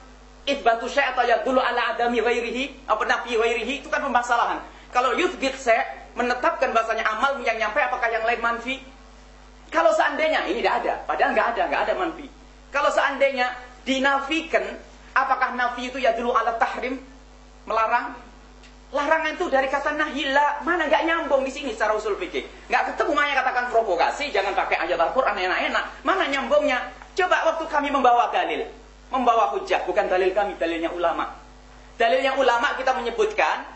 isbatu syai' atau yadullu ala adami ghairihi, apa nafi ghairihi, itu kan pembasalahan. Kalau yuthbit syai' menetapkan bahasanya amal yang nyampe, apakah yang lain manfi? Kalau seandainya ini tidak ada, padahal nggak ada manfi. Kalau seandainya dinafikan, apakah nafi itu yadullu ala tahrim, melarang? Larangan itu dari kata nahila, mana nggak nyambung di sini secara usul fikih. Nggak ketemu, makanya katakan provokasi, jangan pakai ayat Al-Qur'an enak-enak. Mana nyambungnya? Coba waktu kami membawa dalil, membawa hujah, bukan dalil kami, dalilnya ulama. Dalilnya ulama kita menyebutkan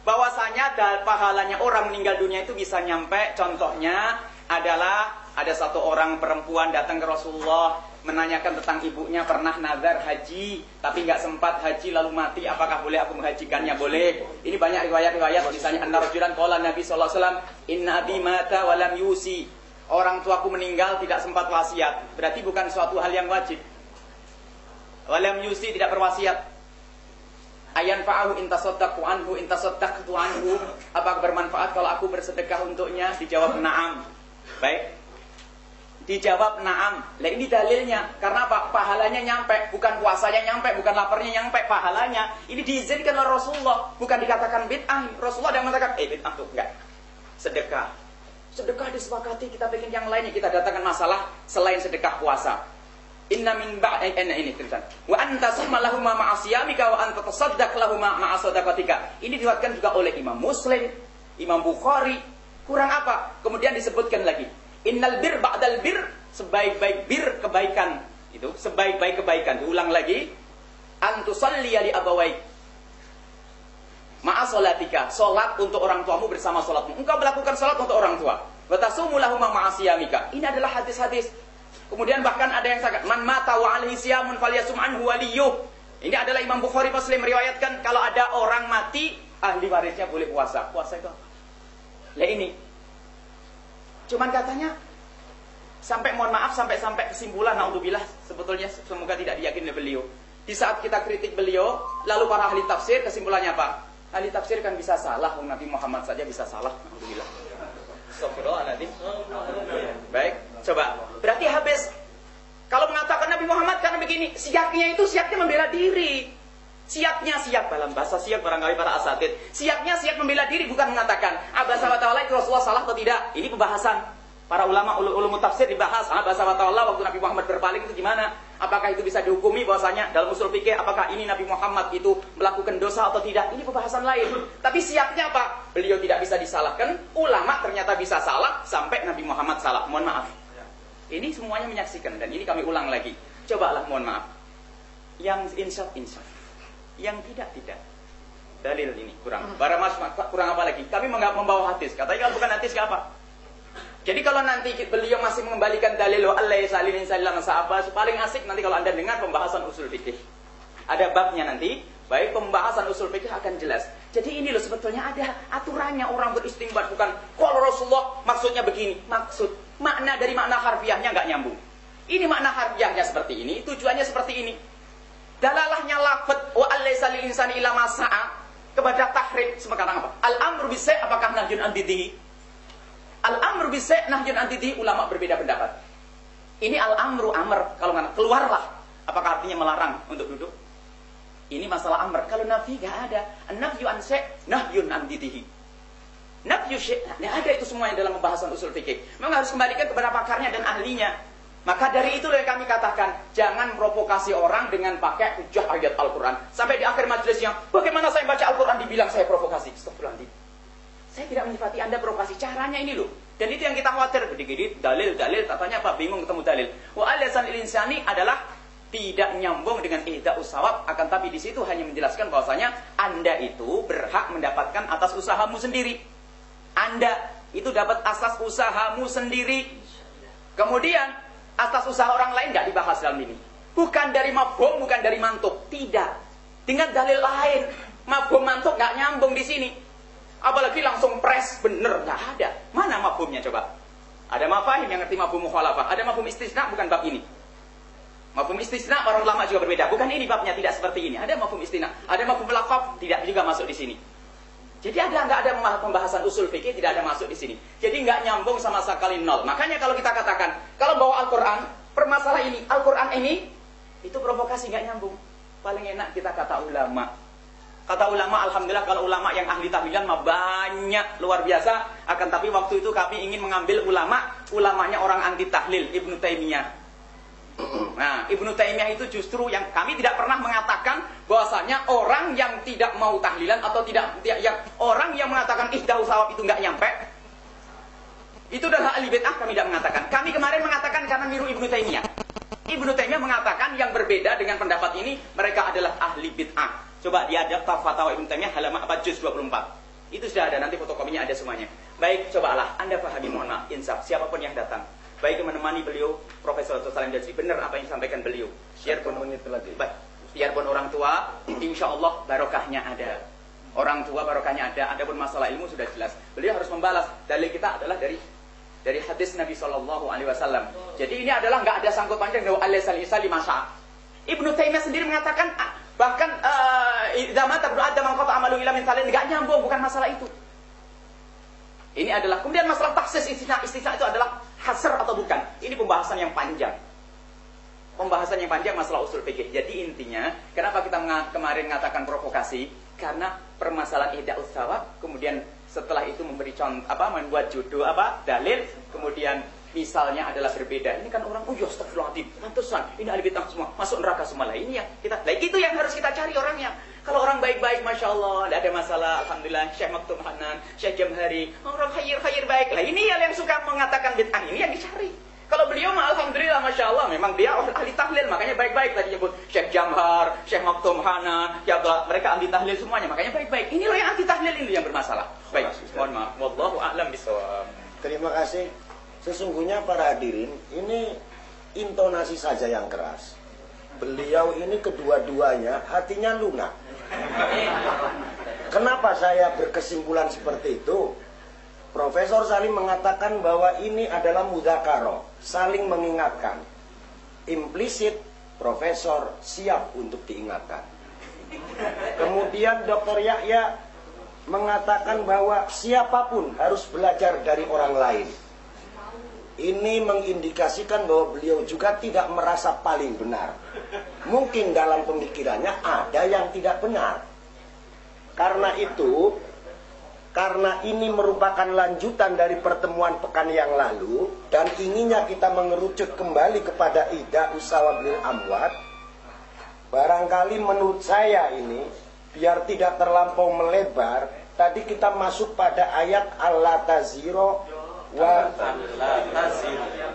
bahwasanya pahalanya orang meninggal dunia itu bisa nyampe. Contohnya adalah ada satu orang perempuan datang ke Rasulullah menanyakan tentang ibunya pernah nazar haji tapi nggak sempat haji lalu mati, apakah boleh aku menghajikannya? Boleh. Ini banyak riwayat-riwayat, misalnya anna rajulan qala Nabi sallallahu alaihi wasallam inna abi mata wa lam yusi. Orang tuaku meninggal tidak sempat wasiat. Berarti bukan suatu hal yang wajib. Wa lam yusi, tidak berwasiat. Ayan fa'ahu intasaddaqu anhu intasaddaqtu anhu. Apakah bermanfaat kalau aku bersedekah untuknya? Dijawab na'am. Baik. Dijawab na'am. Lah ini dalilnya. Karena apa? Pahalanya nyampe. Bukan puasanya nyampe. Bukan laparnya nyampe. Pahalanya. Ini diizinkan oleh Rasulullah. Bukan dikatakan bid'ah. Rasulullah yang mengatakan, bid'ah tuh. Enggak. Sedekah. Sedekah disepakati. Kita bikin yang lainnya. Kita datangkan masalah selain sedekah puasa. Inna min ini tulisan. Wa anta summa lahum ma'asiyamika wa anta tasaddaq lahum ma'asadaqatika. Ini diriwayatkan juga oleh Imam Muslim, Imam Bukhari. Kurang apa? Kemudian disebutkan lagi. Innal bir ba'dal bir, sebaik-baik bir kebaikan itu, sebaik-baik kebaikan. Diulang lagi, antusalli li abawaik ma'a salatika, salat untuk orang tuamu bersama salatmu. Engkau melakukan salat untuk orang tua. Wa tasumu lahum ma'asiyamika. Ini adalah hadis-hadis. Kemudian bahkan ada yang sangat man mata wa alaihi siyamun falyasum anhu waliyuh. Ini adalah Imam Bukhari Muslim meriwayatkan kalau ada orang mati, ahli warisnya boleh puasa. Puasa itu apa? Lah ini cuman katanya sampai mohon maaf sampai kesimpulan naudzubillah, sebetulnya semoga tidak diyakini oleh beliau. Di saat kita kritik beliau, lalu para ahli tafsir kesimpulannya apa? Ahli tafsir kan bisa salah, Nabi Muhammad saja bisa salah. Naudzubillah. Astagfirullahaladzim. Baik, coba. Berarti habis. Kalau mengatakan Nabi Muhammad karena begini, siaknya itu siaknya membela diri. Siaknya siak dalam bahasa siak barangkali para asatid. Siaknya siak membela diri, bukan mengatakan abasa wa ta'ala itu Rasulullah salah atau tidak. Ini pembahasan para ulama ulum tafsir dibahas. Abasa wa ta'ala waktu Nabi Muhammad berpaling itu gimana? Apakah itu bisa dihukumi bahwasanya dalam usul fikih apakah ini Nabi Muhammad itu melakukan dosa atau tidak? Ini pembahasan lain. Tapi siaknya apa? Beliau tidak bisa disalahkan. Ulama ternyata bisa salah sampai Nabi Muhammad salah. Mohon maaf. Ini semuanya menyaksikan dan ini kami ulang lagi. Cobalah mohon maaf. Yang insaf. Yang tidak. Dalil ini kurang. Kurang apa lagi? Kami membawa hadis. Katanya kalau bukan hadis apa? Jadi kalau nanti beliau masih mengembalikan dalil Allah sallallahu alaihi wasallam, paling asik nanti kalau Anda dengar pembahasan usul fikih. Ada babnya nanti, baik pembahasan usul fikih akan jelas. Jadi ini loh sebetulnya ada aturannya orang beristinbat, bukan kalau Rasulullah maksudnya begini. Maksud makna dari makna harfiahnya enggak nyambung. Ini makna harfiahnya seperti ini, tujuannya seperti ini. Dalalahnya lafadz wa alaysa lil insani illa ma sa'a kepada tahrim sekarang apa? Al-amru bis-sai' apakah nahyun an didhi? Al-amru bis-sai' nahyun an didhi, ulama berbeda pendapat. Ini al-amru amr, kalau nggak keluarlah, apakah artinya melarang untuk duduk? Ini masalah amr. Kalau nafi enggak ada. An-nafyu an sai' nahyun an didhi. Nafyu syai' enggak ada itu semuanya dalam pembahasan usul fikih. Memang harus kembalikan kepada pakarnya dan ahlinya. Maka dari itu yang kami katakan, jangan provokasi orang dengan pakai hujah ayat Al-Quran. Sampai di akhir majelisnya, bagaimana saya baca Al-Quran dibilang saya provokasi? Astagfirullahaladzim. Saya tidak menyifati Anda provokasi, caranya ini loh. Dan itu yang kita khawatir. Gede-gede dalil, katanya apa? Bingung ketemu dalil. Wa alasan insani adalah tidak nyambung dengan ihda'us sawab, akan tapi di situ hanya menjelaskan bahwasanya Anda itu berhak mendapatkan atas usahamu sendiri. Anda itu dapat atas usahamu sendiri. Kemudian atas usaha orang lain nggak dibahas dalam ini. Bukan dari mafhum, bukan dari mantuk, tidak. Dengan dalil lain, mafhum mantuk nggak nyambung di sini. Apalagi langsung pres bener, nggak ada. Mana mafhumnya coba? Ada mafahim yang ngerti mafhum mukhalafah, ada mafhum istisna, bukan bab ini. Mafhum istisna para ulama juga berbeda. Bukan ini babnya, tidak seperti ini. Ada mafhum istisna, ada mafhum laqab, tidak juga masuk di sini. Jadi nggak ada pembahasan usul fikih, tidak ada masuk di sini. Jadi nggak nyambung sama sekali nol. Makanya kalau kita katakan, kalau bawa Al-Quran, permasalahan ini, Al-Quran ini, itu provokasi nggak nyambung. Paling enak kita kata ulama. Kata ulama, alhamdulillah kalau ulama yang ahli tahlilan mah banyak, luar biasa. Akan tapi waktu itu kami ingin mengambil ulamanya orang anti tahlil, Ibnu Taimiyah. Nah, Ibnu Taimiyah itu justru yang kami tidak pernah mengatakan bahwasanya orang yang tidak mau tahlilan atau orang yang mengatakan ihda'us sawab itu nggak nyampe, itu adalah ahli bid'ah. Kami tidak mengatakan. Kami kemarin mengatakan karena niru Ibnu Taimiyah. Ibnu Taimiyah mengatakan yang berbeda dengan pendapat ini, mereka adalah ahli bid'ah. Coba diajak Fatwa Ibnu Taimiyah halaman juz 24. Itu sudah ada, nanti fotokopinya ada semuanya. Baik, cobalah Anda pahami, mohon maaf, insaf siapapun yang datang. Baik yang menemani beliau, Profesor Dr. Salim Jazri, benar apa yang disampaikan beliau. Biarpun orang tua, insya Allah barokahnya ada. Orang tua barokahnya ada. Adapun masalah ilmu sudah jelas. Beliau harus membalas. Dalil kita adalah dari hadis Nabi SAW. Jadi ini adalah nggak ada sangkut panjang dengan al-sali masa. Ibnu Taimiyah sendiri mengatakan bahkan zaman terberada mengkota amalu ila min talin, nggak nyambung, bukan masalah itu. Ini adalah kemudian masalah taksis istisna itu adalah hasr atau bukan. Ini pembahasan yang panjang. Pembahasan yang panjang masalah usul fikih. Jadi intinya, kenapa kita kemarin mengatakan provokasi? Karena permasalahan ihda'us sawab, kemudian setelah itu memberi contoh membuat judul dalil, kemudian misalnya adalah berbeda. Ini kan orang astagfirullahaladzim, pantesan ini ahli bid'ah semua, masuk neraka semua. Lah ini ya kita, itu yang harus kita cari orangnya. Kalau orang baik-baik, masya Allah, tidak ada masalah, alhamdulillah. Syekh Maktum Hanan, Syekh Jamhari, orang khair baik. Lah ini yang suka mengatakan bid'ah, ini yang dicari. Kalau beliau mah alhamdulillah, masya Allah, memang dia ahli tahlil, makanya baik-baik. Tadi nyebut Syekh Jamhar, Syekh Maktum Hanan, ya Allah, mereka ahli tahlil semuanya, makanya baik-baik. Ini loh yang ahli tahlil ini yang bermasalah. Baik, mohon maaf. Wallahu a'lam bishawab. Terima kasih. Sesungguhnya para hadirin, ini intonasi saja yang keras. Beliau ini kedua-duanya hatinya lunak. Kenapa saya berkesimpulan seperti itu? Profesor Salim mengatakan bahwa ini adalah mudzakarah, saling mengingatkan. Implisit Profesor siap untuk diingatkan. Kemudian Dr. Yahya mengatakan bahwa siapapun harus belajar dari orang lain. Ini mengindikasikan bahwa beliau juga tidak merasa paling benar. Mungkin dalam pemikirannya ada yang tidak benar. Karena itu, karena ini merupakan lanjutan dari pertemuan pekan yang lalu, dan inginnya kita mengerucut kembali kepada ihda'us sawab lil amwat, barangkali menurut saya ini, biar tidak terlampau melebar, tadi kita masuk pada ayat Allah taziru wa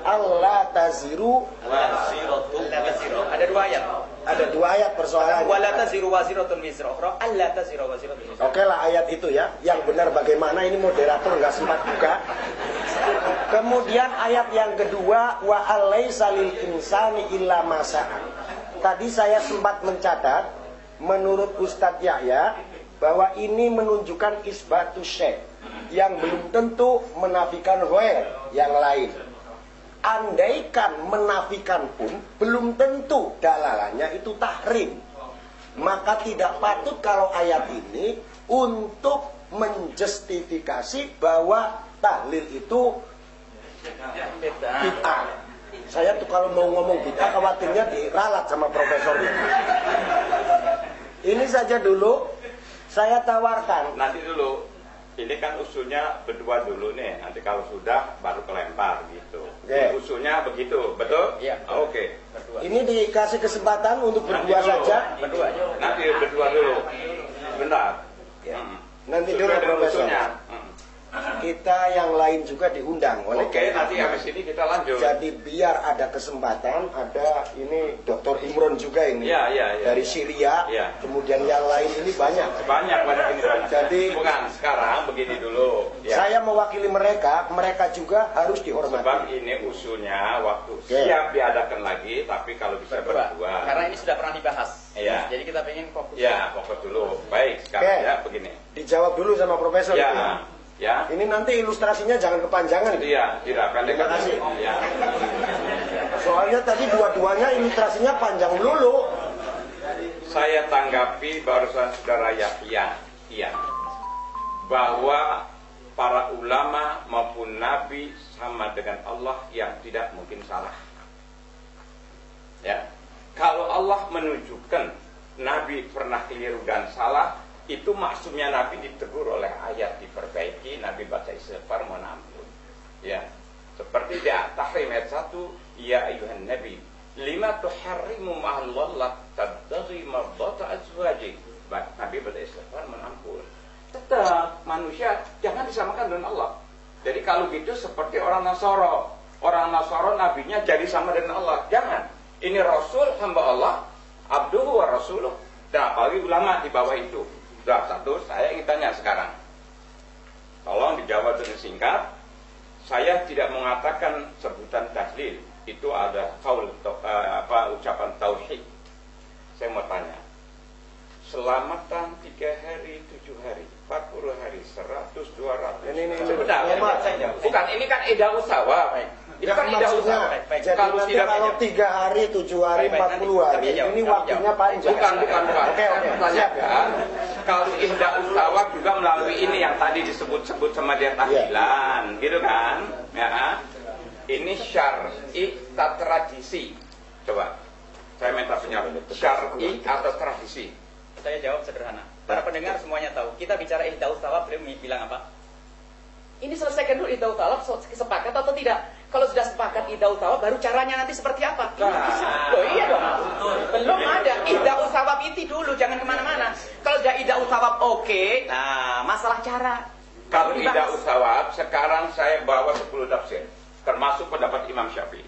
Allah taziru ada dua ayat. Ada dua ayat persoalannya. Wala taziru waziratun wizra ukhra, alla taziru waziratun wizra. Oke lah ayat itu ya. Yang benar bagaimana ini moderator nggak sempat buka. Kemudian ayat yang kedua, wa alaisa lil insani illa ma sa'a. Tadi saya sempat mencatat, menurut Ustadz Yahya, bahwa ini menunjukkan isbatus syekh, yang belum tentu menafikan ghair yang lain. Andaikan menafikan pun belum tentu dalalannya itu tahrim. Maka tidak patut kalau ayat ini untuk menjustifikasi bahwa tahlil itu bid'ah. Saya tuh kalau mau ngomong bid'ah khawatirnya diralat sama profesor ini. Ini saja dulu saya tawarkan. Nanti dulu. Ini kan usulnya berdua dulu nih. Nanti kalau sudah baru kelempar gitu. Okay. Usulnya begitu, betul? Iya. Oke. Ini dikasih kesempatan untuk berdua saja. Berdua. Nanti berdua dulu. Bentar. Ya. Nanti dulu profesor. kita yang lain juga diundang. Oke, nanti habis ini kita lanjut. Jadi biar ada kesempatan, ada ini Dr. Imron juga ini Ya. dari Syria. Ya. Kemudian yang lain ini banyak. Banyak ini banyak. Jadi bukan sekarang begini dulu. Ya. Saya mewakili mereka juga harus dihormati. Sebab ini usulnya waktu siap diadakan lagi, tapi kalau bisa berdua. Karena ini sudah pernah dibahas. Iya. Jadi kita pengen fokus. Ya, fokus dulu. Baik, sekarang ya begini. Dijawab dulu sama Profesor. Ya. Ya. Ini nanti ilustrasinya jangan kepanjangan. Iya, tidak pendek. Terima kasih. Ya. Soalnya tadi dua-duanya ilustrasinya panjang dulu. Saya tanggapi barusan saudara Yahya, bahwa para ulama maupun nabi sama dengan Allah yang tidak mungkin salah. Ya, kalau Allah menunjukkan nabi pernah keliru dan salah, itu maksudnya nabi ditegur oleh ayat diperbaiki, nabi baca istighfar mohon ampun. Ya, seperti di Tahrim ayat 1, ya ayuhan nabi lima tuharrimu ma'allah tabtaghi mardata azwajik. Nabi baca istighfar mohon ampun. Tetap manusia jangan disamakan dengan Allah. Jadi kalau gitu seperti orang Nasoro. Orang Nasoro nabinya jadi sama dengan Allah. Jangan. Ini Rasul hamba Allah, abduhu wa rasuluh. Dan apalagi ulama di bawah itu. Sudah satu, saya ingin tanya sekarang. Tolong dijawab dengan singkat. Saya tidak mengatakan sebutan tahlil. Itu ada ucapan tauhid. Saya mau tanya. Selamatan 3 hari, 7 hari, 40 hari, 100, 200. Ini sebentar. Bukan, ini kan ida usawa. Itu kan ida usawa. Jadi kalau 3 hari, 7 hari, 40 hari, ini waktunya panjang. Bukan. Oke. Siap ya. Kalau ida usawa juga melalui ini yang tadi disebut-sebut sama dia tahlilan, gitu kan? Ya. Ini syar'i atau tradisi. Coba, saya minta penjawab. Syar'i atau tradisi? Saya jawab sederhana. Para pendengar semuanya tahu. Kita bicara ihdaus thawab, beliau bilang apa? Ini selesaikan dulu ihdaus thawab, sepakat atau tidak? Kalau sudah sepakat ihdaus thawab, baru caranya nanti seperti apa? Loh iya dong. Belum ada. Ihdaus thawab itu dulu, jangan kemana-mana. Kalau sudah ihdaus thawab oke. Nah, masalah cara. Kalau ihdaus thawab, sekarang saya bawa 10 tafsir. Termasuk pendapat Imam Syafi'i.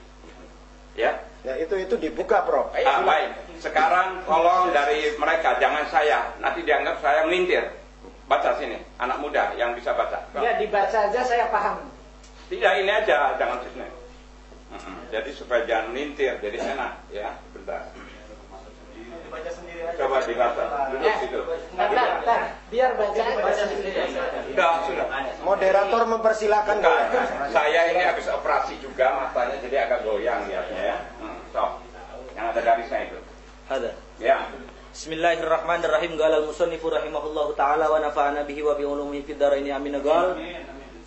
Ya. Ya itu dibuka, Prof. Baik. Sekarang tolong dari mereka, jangan saya. Nanti dianggap saya melintir. Baca sini, anak muda yang bisa baca. Ya dibaca aja saya paham. Tidak, ini aja, jangan sini. Jadi supaya jangan melintir, jadi enak. Ya, bentar. Coba dibaca. Duduk situ. Bentar. Biar baca sendiri. Sudah. Moderator mempersilakan. Saya ini habis operasi juga matanya, jadi agak goyang lihatnya ya. Yang ada garisnya itu. Ada. Ya. Bismillahirrahmanirrahim. Qala al-musannifu rahimahullahu taala wa nafa'ana bihi wa bi ulumihi fid dharain amin. Qala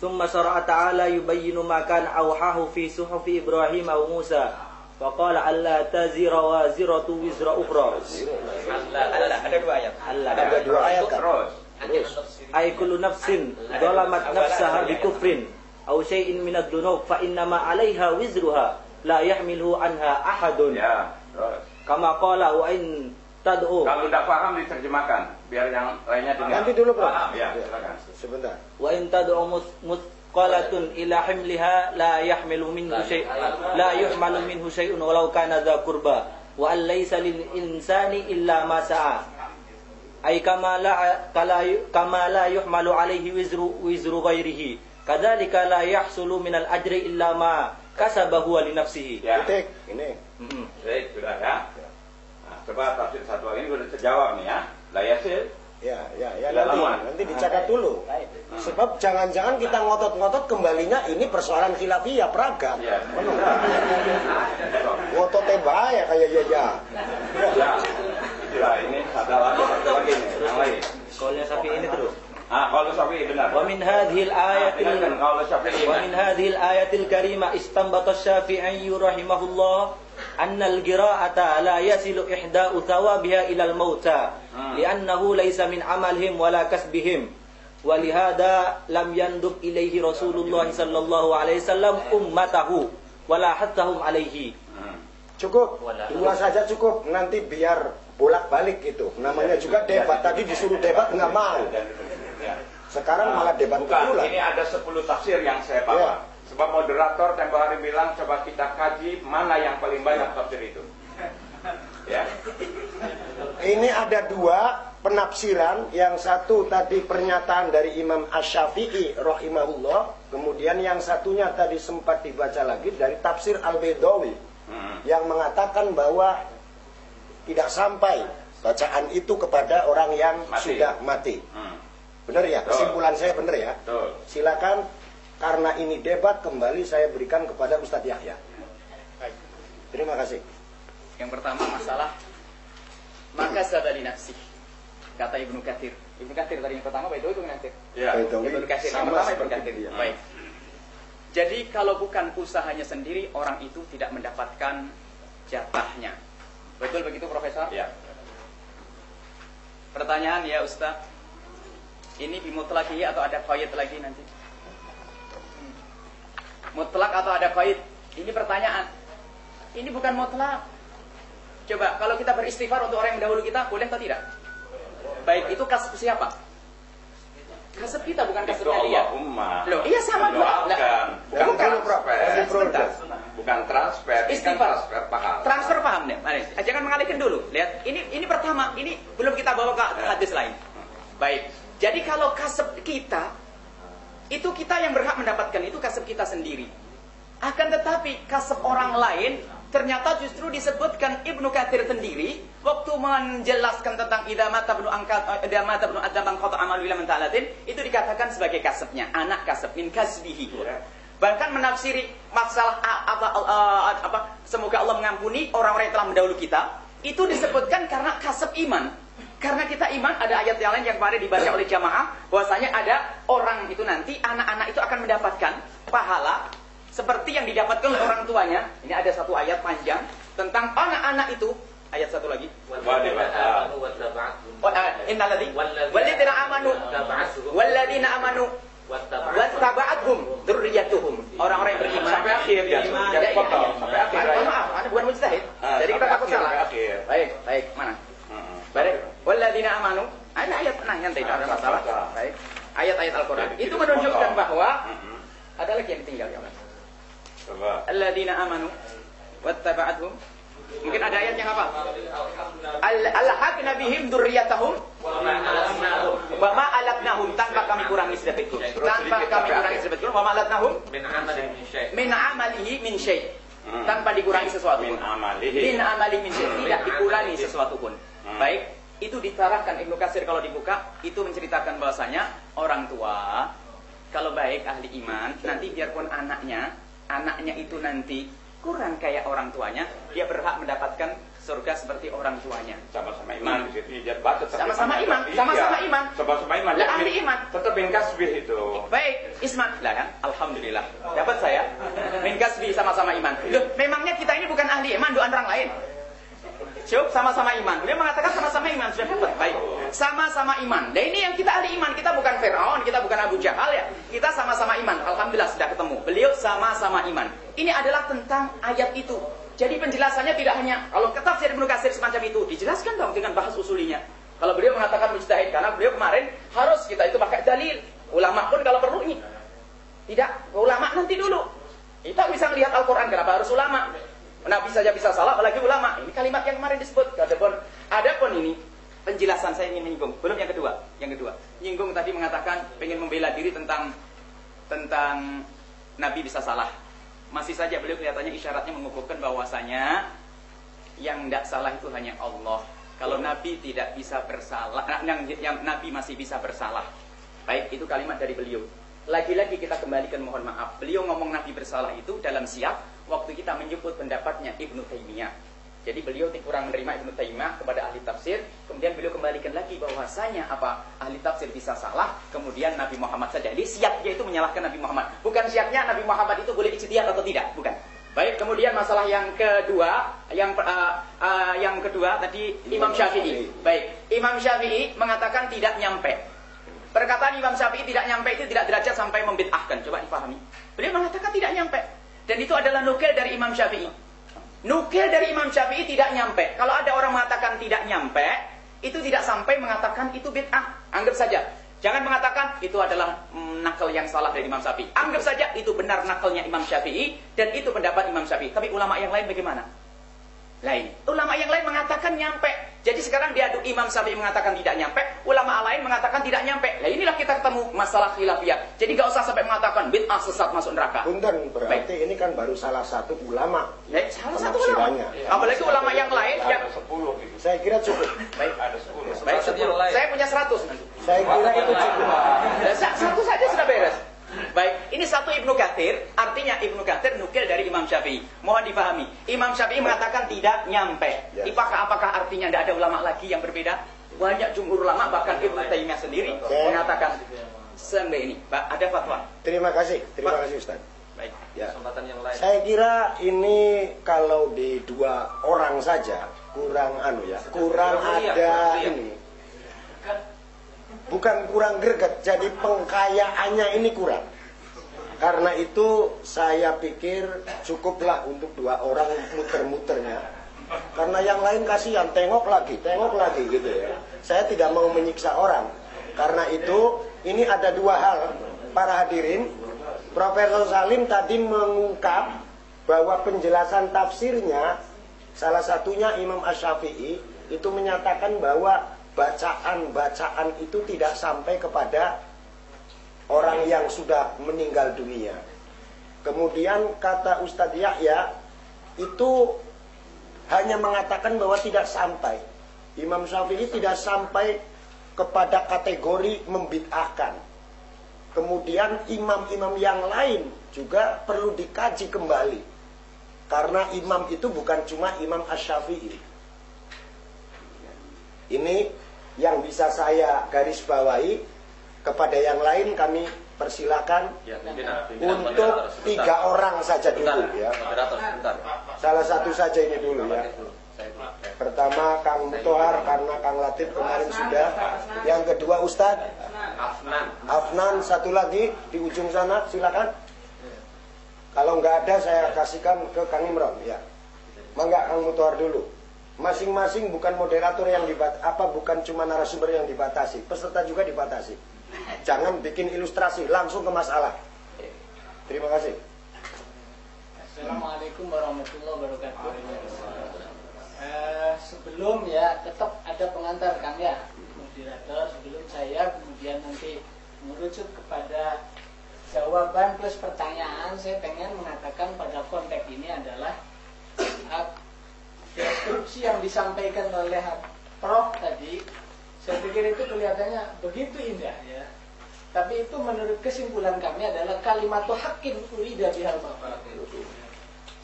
thumma syara'a ta'ala yubayyinu ma kana awhahu fi suhufi Ibrahim wa Musa. Wa qala alla tazira waziratu wizra ukhra. Allah, ada 2 ayat. Ada 2 ayat kan? Terus. Ay kullu nafsin zalamat nafsaha bi kufrin aw syai'in min ad-dunub fa innama 'alaiha wizruha la yahmiluhu anha ahadun. Ya, terus. Kama qala wa in tad'u. Kalau tidak paham diterjemahkan biar yang lainnya dengar. Nanti dulu, Prof. Ya, silakan. Sebentar. Wa in tad'u muthqalatun ila himliha la yahmilu minhu syai'un walau kana dha qurba wa an laysa lil insani illa ma sa'a. Ay kama la yuhmalu alaihi wizru ghairihi kadzalika la yahsulu minal ajri illa ma kasaba huwa li nafsihi. Ya. Titik ini. Baik, sudah ya. Nah, coba tafsir satu lagi sudah terjawab nih ya. La yasil. Ya, nanti dicatat dulu. Sebab jangan-jangan kita ngotot-ngotot kembalinya ini persoalan khilafiyah peragam. Ya. Ngototnya bahaya kayak ya. Ya, ini satu lagi nih, yang lain. Qaulnya Syafi'i ini terus. Kalau Syafi'i benar. Wa min hadhil ayatil karimah istanbata Syafi'i rahimahullah anna al-qira'ata la yasilu ihda'u thawabiha ila al-mauta li'annahu laysa min amalihim wala kasbihim wa lihada lam yandub ilaihi Rasulullah sallallahu alaihi wasallam ummatahu wala hattahum alaihi. Cukup, 2 saja cukup. Nanti biar bolak-balik gitu. Namanya juga debat. Tadi disuruh debat nggak mau. Sekarang malah debat bukan, betulan. ini ada 10 tafsir yang saya bawa. Ya. Sebab moderator tempoh hari bilang coba kita kaji mana yang paling banyak tafsir itu. Ya. Ini ada dua penafsiran. Yang satu tadi pernyataan dari Imam Asy-Syafi'i rahimahullah. Kemudian yang satunya tadi sempat dibaca lagi dari tafsir Al-Baidawi, yang mengatakan bahwa tidak sampai bacaan itu kepada orang yang sudah mati. Benar ya? Kesimpulan saya benar ya? Betul. Silakan, karena ini debat kembali saya berikan kepada Ustadz Yahya. Terima kasih. Yang pertama masalah maka sabali nafsi, kata Ibnu Katsir. Ibnu Katsir tadi yang pertama, itu Ibnu Katsir. Ya. Ibnu Katsir yang pertama Ibnu Katsir. dia. Baik. Jadi kalau bukan usahanya sendiri, orang itu tidak mendapatkan jatahnya. Betul begitu, Profesor? Ya. Pertanyaan ya Ustaz, ini bimutlak atau ada qaid lagi nanti? Mutlak atau ada qaid? Ini pertanyaan. Ini bukan mutlak. Coba kalau kita beristighfar untuk orang yang mendahulu kita, boleh atau tidak? Baik, itu kasb siapa? Kasb kita, bukan kasbnya dia. Loh, iya sama dua. Bukan transfer. sebentar. Bukan transfer, ini kan Istighfar. transfer pahala. Transfer paham deh. Mari, jangan mengalihkan dulu. Lihat, ini pertama, ini belum kita bawa ke hadis lain. Baik. Jadi kalau kasb kita, itu kita yang berhak mendapatkan, itu kasb kita sendiri. Akan tetapi kasb orang lain ternyata justru disebutkan Ibnu Katsir sendiri waktu menjelaskan tentang idza mata ibnu adam qata amalu ila man ta'alatin, itu dikatakan sebagai kasbnya, anak kasb min kasbihi. Bahkan menafsiri masalah semoga Allah mengampuni orang-orang yang telah mendahulu kita, itu disebutkan karena kasb iman. Karena kita iman, ada ayat yang lain yang kemarin dibaca oleh jamaah, bahwasanya ada orang itu nanti, anak-anak itu akan mendapatkan pahala seperti yang didapatkan oleh orang tuanya. Ini ada satu ayat panjang tentang anak-anak itu. Ayat satu lagi. Walladzina amanu wattaba'athum dzurriyyatuhum. Orang-orang yang beriman Sampai akhir ya. Sampai akhir. Maaf, ada bukan mujtahid. Jadi kita takut salah. Baik, mana? Baik. Walladzina amanu. Ada ayat yang tidak ada masalah. Baik. Ayat-ayat Al-Qur'an. Itu menunjukkan bahwa ada lagi yang ditinggal ya, Mas. Alladzina amanu wattaba'athum. Mungkin ada ayat yang apa? Alhaqna bihim dzurriyyatahum wa ma alatnahum, tanpa kami kurangi sedikit pun. Tanpa kami kurangi sedikit pun. Wa ma alatnahum min amalihi min syai'. Tanpa dikurangi sesuatu pun. Min amalihi min syai'. Tidak dikurangi sesuatu pun. Baik, itu diterangkan Ibnu Katsir kalau dibuka, itu menceritakan bahwasanya orang tua kalau baik ahli iman, nanti biarpun anaknya itu nanti kurang kayak orang tuanya, dia berhak mendapatkan surga seperti orang tuanya. Sama-sama iman di situ. Sama-sama iman, sama-sama iman. Sama-sama iman. Lah ahli iman. Tetap min kasbih itu. Baik, Isma. Lah kan, alhamdulillah. Dapat saya. Min kasbi sama-sama iman. Loh, memangnya kita ini bukan ahli iman, doan orang lain. Cukup sama-sama iman. Dia mengatakan sama-sama iman, sudah dapat. Baik. Sama-sama iman. Dan ini yang kita ahli iman, kita bukan Fir'aun, kita bukan Abu Jahal ya. Kita sama-sama iman. Alhamdulillah sudah ketemu. Beliau sama-sama iman. Ini adalah tentang ayat itu. Jadi penjelasannya tidak hanya kalau tafsir Ibnu Katsir semacam itu, dijelaskan dong dengan bahas usulinya. Kalau beliau mengatakan mujtahid, karena beliau kemarin harus kita itu pakai dalil. Ulama pun kalau perlu ini. Tidak, ulama nanti dulu. Kita bisa melihat Al-Quran, kenapa harus ulama? Nabi saja bisa salah, apalagi ulama. Ini kalimat yang kemarin disebut. Adapun ini penjelasan saya ingin menyinggung. Belum yang kedua. Nyinggung tadi mengatakan pengen membela diri tentang Nabi bisa salah. Masih saja beliau kelihatannya isyaratnya mengukuhkan bahwasanya yang tidak salah itu hanya Allah. Kalau Nabi tidak bisa bersalah, yang Nabi masih bisa bersalah. Baik, itu kalimat dari beliau. Lagi-lagi kita kembalikan, mohon maaf. Beliau ngomong Nabi bersalah itu dalam siap waktu kita menyebut pendapatnya Ibnu Taimiyah. Jadi beliau kurang menerima Ibnu Taimiyah kepada ahli tafsir. Kemudian beliau kembalikan lagi bahwasanya ahli tafsir bisa salah. Kemudian Nabi Muhammad saja. Jadi siapnya itu menyalahkan Nabi Muhammad. Bukan siapnya Nabi Muhammad itu boleh ijtihad atau tidak. Bukan. Baik, kemudian masalah yang kedua. Yang kedua tadi Imam Syafi'i. Baik, Imam Syafi'i mengatakan tidak nyampe. Perkataan Imam Syafi'i tidak nyampe itu tidak derajat sampai membid'ahkan. Coba dipahami. Beliau mengatakan tidak nyampe. Dan itu adalah nukil dari Imam Syafi'i. Nukil dari Imam Syafi'i tidak nyampe. Kalau ada orang mengatakan tidak nyampe, itu tidak sampai mengatakan itu bid'ah. Anggap saja. Jangan mengatakan itu adalah nakal yang salah dari Imam Syafi'i. Anggap saja itu benar nakalnya Imam Syafi'i dan itu pendapat Imam Syafi'i. Tapi ulama yang lain bagaimana? Lain. Ulama yang lain mengatakan nyampe. Jadi sekarang diadu Imam Syafi'i mengatakan tidak nyampe, ulama lain mengatakan tidak nyampe. Nah inilah kita ketemu masalah khilafiyah. Jadi gak usah sampai mengatakan bid'ah sesat masuk neraka. Punten, berarti ini kan baru salah satu ulama. Salah satu ulama. Apalagi ulama yang lain yang saya kira cukup. Baik, ada 10. Baik, 10. Saya punya 100. Saya kira itu cukup. Satu saja sudah beres. Baik, ini satu Ibnu Katsir, artinya Ibnu Katsir nukil dari Imam Syafi'i. Mohon dipahami, Imam Syafi'i mengatakan tidak nyampe. Apakah artinya tidak ada ulama lagi yang berbeda? Banyak jumhur ulama, bahkan Ibnu Taimiyah sendiri mengatakan sampai ini. Ada fatwa. Terima kasih Ustaz. Baik. Ya. Saya kira ini kalau di 2 orang saja kurang kurang ada ini. Bukan kurang greget, jadi pengkayaannya ini kurang. Karena itu saya pikir cukuplah untuk 2 orang muter-muternya. Karena yang lain kasihan, tengok lagi gitu ya. Saya tidak mau menyiksa orang. Karena itu ini ada 2 hal, para hadirin. Profesor Salim tadi mengungkap bahwa penjelasan tafsirnya, salah satunya Imam Asy-Syafi'i itu menyatakan bahwa bacaan-bacaan itu tidak sampai kepada orang yang sudah meninggal dunia. Kemudian kata Ustadz Yahya itu hanya mengatakan bahwa tidak sampai. Imam Syafi'i tidak sampai kepada kategori membid'ahkan. Kemudian imam-imam yang lain juga perlu dikaji kembali. Karena imam itu bukan cuma Imam Asy-Syafi'i. Ini yang bisa saya garis bawahi. Kepada yang lain kami persilakan untuk 3 orang saja dulu ya. Salah satu saja ini dulu ya. Pertama Kang Mutohar karena Kang Latif kemarin sudah. Yang kedua Ustadz Afnan, satu lagi di ujung sana, silakan. Kalau nggak ada saya kasihkan ke Kang Imron ya. Mangga Kang Mutohar dulu. Masing-masing bukan moderator yang bukan cuma narasumber yang dibatasi, peserta juga dibatasi. Jangan bikin ilustrasi, langsung ke masalah. Terima kasih. Assalamualaikum warahmatullahi wabarakatuh. Sebelum ya tetap ada pengantar kan ya, moderator sebelum saya kemudian nanti merujuk kepada jawaban plus pertanyaan. Saya pengen mengatakan pada konteks ini adalah deskripsi yang disampaikan oleh Prof tadi, saya pikir itu kelihatannya begitu indah ya. Tapi itu menurut kesimpulan kami adalah kalimat haqqin urida bihal batil.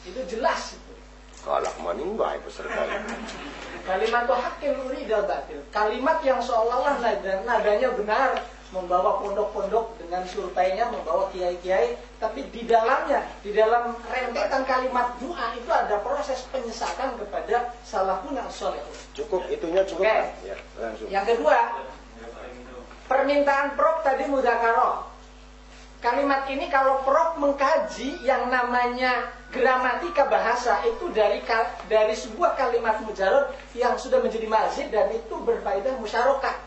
Itu jelas itu. Kalak maning bae peserta. Kalimat haqqin urida batil. Kalimat yang seolah-olah nadanya benar, membawa pondok-pondok dengan surveinya, membawa kiai-kiai, tapi di dalamnya, di dalam rentetan kalimat doa itu ada proses penyesakan kepada salafun as-salihun. Cukup, itunya cukup. Okay. Ya, langsung. Yang kedua, permintaan Prof tadi mudzakarah. Kalimat ini kalau Prof mengkaji yang namanya gramatika bahasa itu dari sebuah kalimat mujarad yang sudah menjadi mazid dan itu berfaedah musyarakah.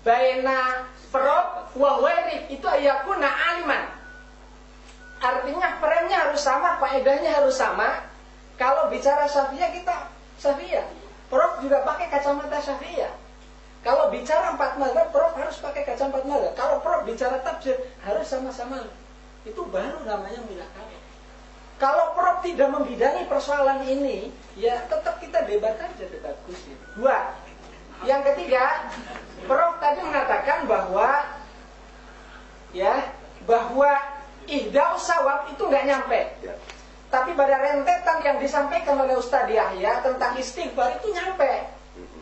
Baina Prof wa ghairi itu ayakuna aliman. Artinya perannya harus sama, faedahnya harus sama. Kalau bicara Syafi'iyah kita Syafi'iyah. Prof juga pakai kacamata Syafi'iyah. Kalau bicara 4 mazhab, Prof harus pakai kacamata 4 mazhab. Kalau Prof bicara tafsir, harus sama-sama. Itu baru namanya mudzakarah. Kalau Prof tidak membidangi persoalan ini, ya tetap kita debat aja, debat kusir. 2. Yang ketiga, Prof tadi mengatakan bahwa ihda'us sawab itu nggak nyampe. Ya. Tapi pada rentetan yang disampaikan oleh Ustadz Yahya tentang istighfar itu nyampe.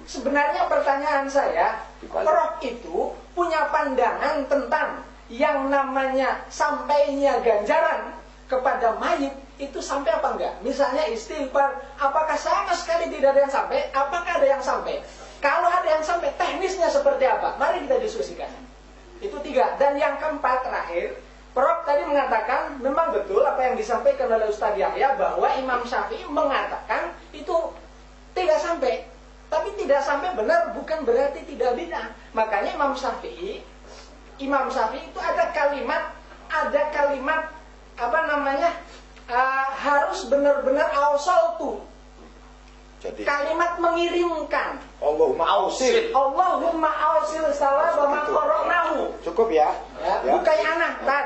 Sebenarnya pertanyaan saya, Prof itu punya pandangan tentang yang namanya sampainya ganjaran kepada mayit itu sampai apa enggak? Misalnya istighfar, apakah sama sekali tidak ada yang sampai? Apakah ada yang sampai? Kalau ada yang sampai, teknisnya seperti apa? Mari kita diskusikan. Itu 3. Dan yang keempat terakhir, Prof tadi mengatakan memang betul apa yang disampaikan oleh Ustadz Yahya bahwa Imam Syafi'i mengatakan itu tidak sampai. Tapi tidak sampai benar bukan berarti tidak bid'ah. Makanya Imam Syafi'i Imam Syafi'i itu ada kalimat apa namanya, harus benar-benar ausaltu. Jadi Kalimat mengirimkan. Allahumma ausil. Allahumma ausil sawaba ma qara'nahu. Cukup ya? Ya, Ya. bukai anak tar.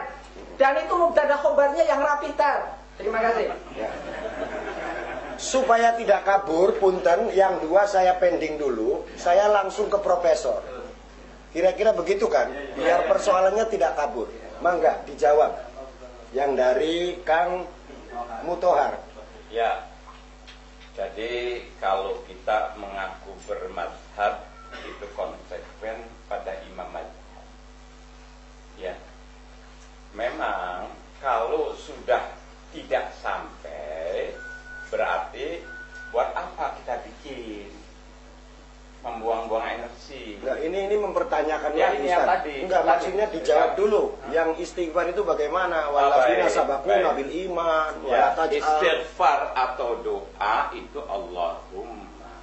Dan itu mubtada khobarnya yang rapi tar. Terima kasih. Ya. Supaya tidak kabur, punten, yang dua saya pending dulu, saya langsung ke profesor. Kira-kira begitu kan? Biar persoalannya tidak kabur. Mangga dijawab. Yang dari Kang Mutohar. Ya, jadi kalau kita mengaku bermadhab itu konsekuen pada imam madhab. Ya, memang kalau sudah tidak sampai, berarti buat apa kita bikin? Membuang-buang energi. Nah, ini mempertanyakan Ya, lagi, ini yang Ustaz. tadi. Enggak, maksudnya dijawab dulu. Yang istighfar itu bagaimana? Walladzina sabaquna bil iman wa la Ya, taj'al. istighfar atau doa itu Allahumma.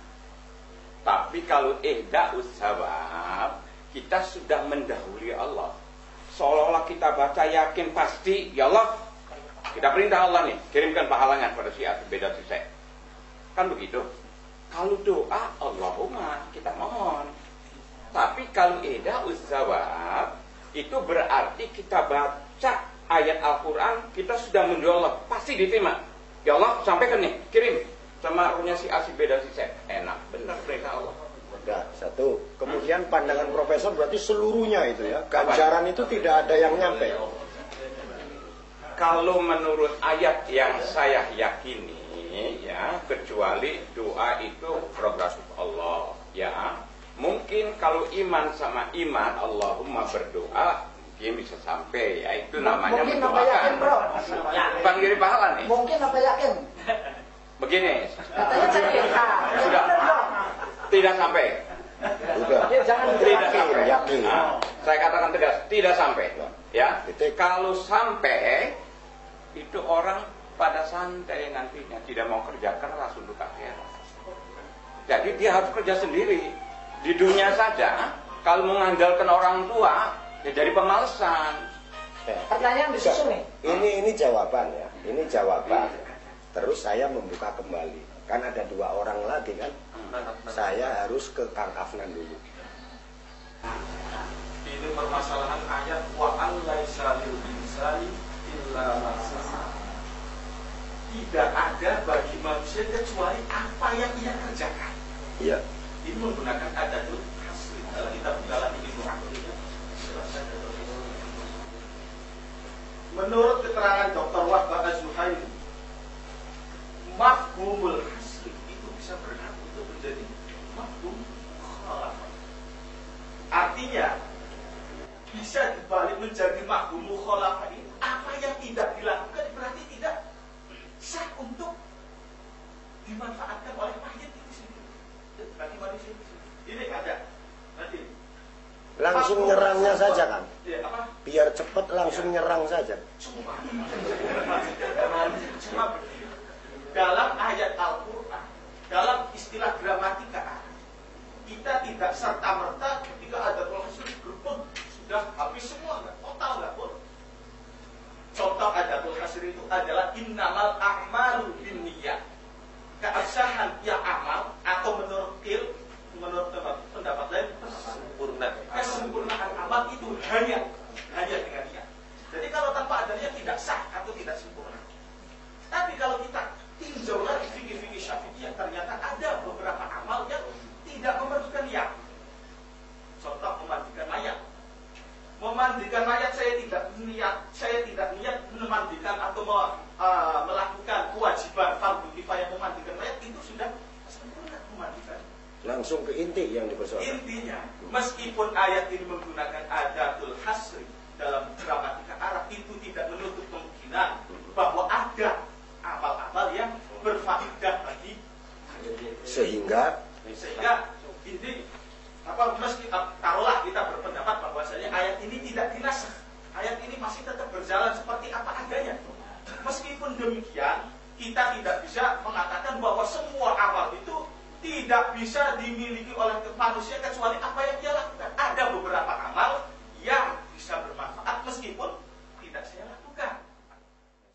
Tapi kalau ihda'us sawab, kita sudah mendahului Allah. Seolah-olah kita baca yakin pasti, ya Allah, kita perintah Allah nih, kirimkan pahalanya pada si A, beda si C. Kan begitu. Kalau doa, Allahumma, kita mohon. Tapi kalau ihda'us sawab, itu berarti kita baca ayat Al-Quran, kita sudah mendoa Allah, pasti diterima. Ya Allah, sampaikan nih, kirim sama ruhnya si A, si B, dan si C. Enak, benar perintah Allah. Nah, satu. Kemudian pandangan profesor berarti seluruhnya itu ya. Ganjaran itu tidak ada yang nyampe. Kalau menurut ayat yang saya yakini, ya, kecuali doa itu prerogatif Allah, ya. Mungkin kalau iman sama iman, Allahumma berdoa, mungkin bisa sampai, ya, itu namanya Mungkin apa mendoakan. yakin, bro? Bukan kirim pahala nih. Mungkin apa yakin? Begini, Katanya tadi. Sudah. Tidak sampai. Udah. Ya, jangan Tidak yakin. sampai. Yakin. Nah, saya katakan tegas, tidak sampai. Ya, Titik. kalau sampai itu orang pada santai nantinya, tidak mau kerja keras untuk akhirat. Jadi dia harus kerja sendiri. Di dunia saja, kalau mengandalkan orang tua, ya jadi pemalesan. Pertanyaan disusun nih. Ini jawaban ya. Ini jawaban. Terus saya membuka kembali. Kan ada dua orang lagi kan. Saya harus ke Kang Afnan dulu. Ini permasalahan ayat wa an laisa lil insani illa ma sa'a. Tidak ada bagi manusia kecuali apa yang ia kerjakan. Iya. Ini menggunakan adatul hasri. Kalau kita buka lagi Ibnu Aqilnya, jelaskan menurut keterangan Dr. Wahbah Az-Zuhaili, mafhumul hasri itu bisa berhak untuk menjadi mafhum mukhalafah. Artinya bisa dibalik menjadi mafhum mukhalafah ini, apa yang tidak dilakukan berarti tidak sah untuk dimanfaatkan oleh mayit itu sendiri. Bagi manusia itu sendiri. Ini ada nanti. Langsung nyerangnya saja kan. Ya, apa? Biar cepat langsung nyerang saja. Cuma begini. Dalam ayat Al-Quran, dalam istilah gramatika, kita tidak serta-merta ketika ada hasri berpun sudah habis semua, nggak total nggak pun. Contoh adatul hasri itu adalah innamal a'malu binniyat. Keabsahan yang amal atau menurut pendapat lain kesempurnaan amal itu hanya dengan niat. Jadi kalau tanpa adanya tidak sah atau tidak sempurna. Tapi kalau kita tinjau lagi fikih-fikih Syafi'iyah, ternyata ada beberapa amal yang tidak memerlukan niat. Contoh memandikan mayat. Memandikan mayat saya tidak niat memandikan atau melakukan kewajiban fardu kifayah memandikan mayat, itu sudah sempurna memandikan. Langsung ke inti yang dipersoalkan. Intinya, meskipun ayat ini menggunakan adatul hasri dalam gramatika Arab, itu tidak menutup kemungkinan bahwa ada amal-amal yang berfaedah bagi Sehingga ini meski taruhlah kita berpendapat bahwasanya ayat ini tidak dinasakh, ayat ini masih tetap berjalan seperti apa adanya. Meskipun demikian, kita tidak bisa mengatakan bahwa semua amal itu tidak bisa dimiliki oleh manusia kecuali apa yang dia lakukan.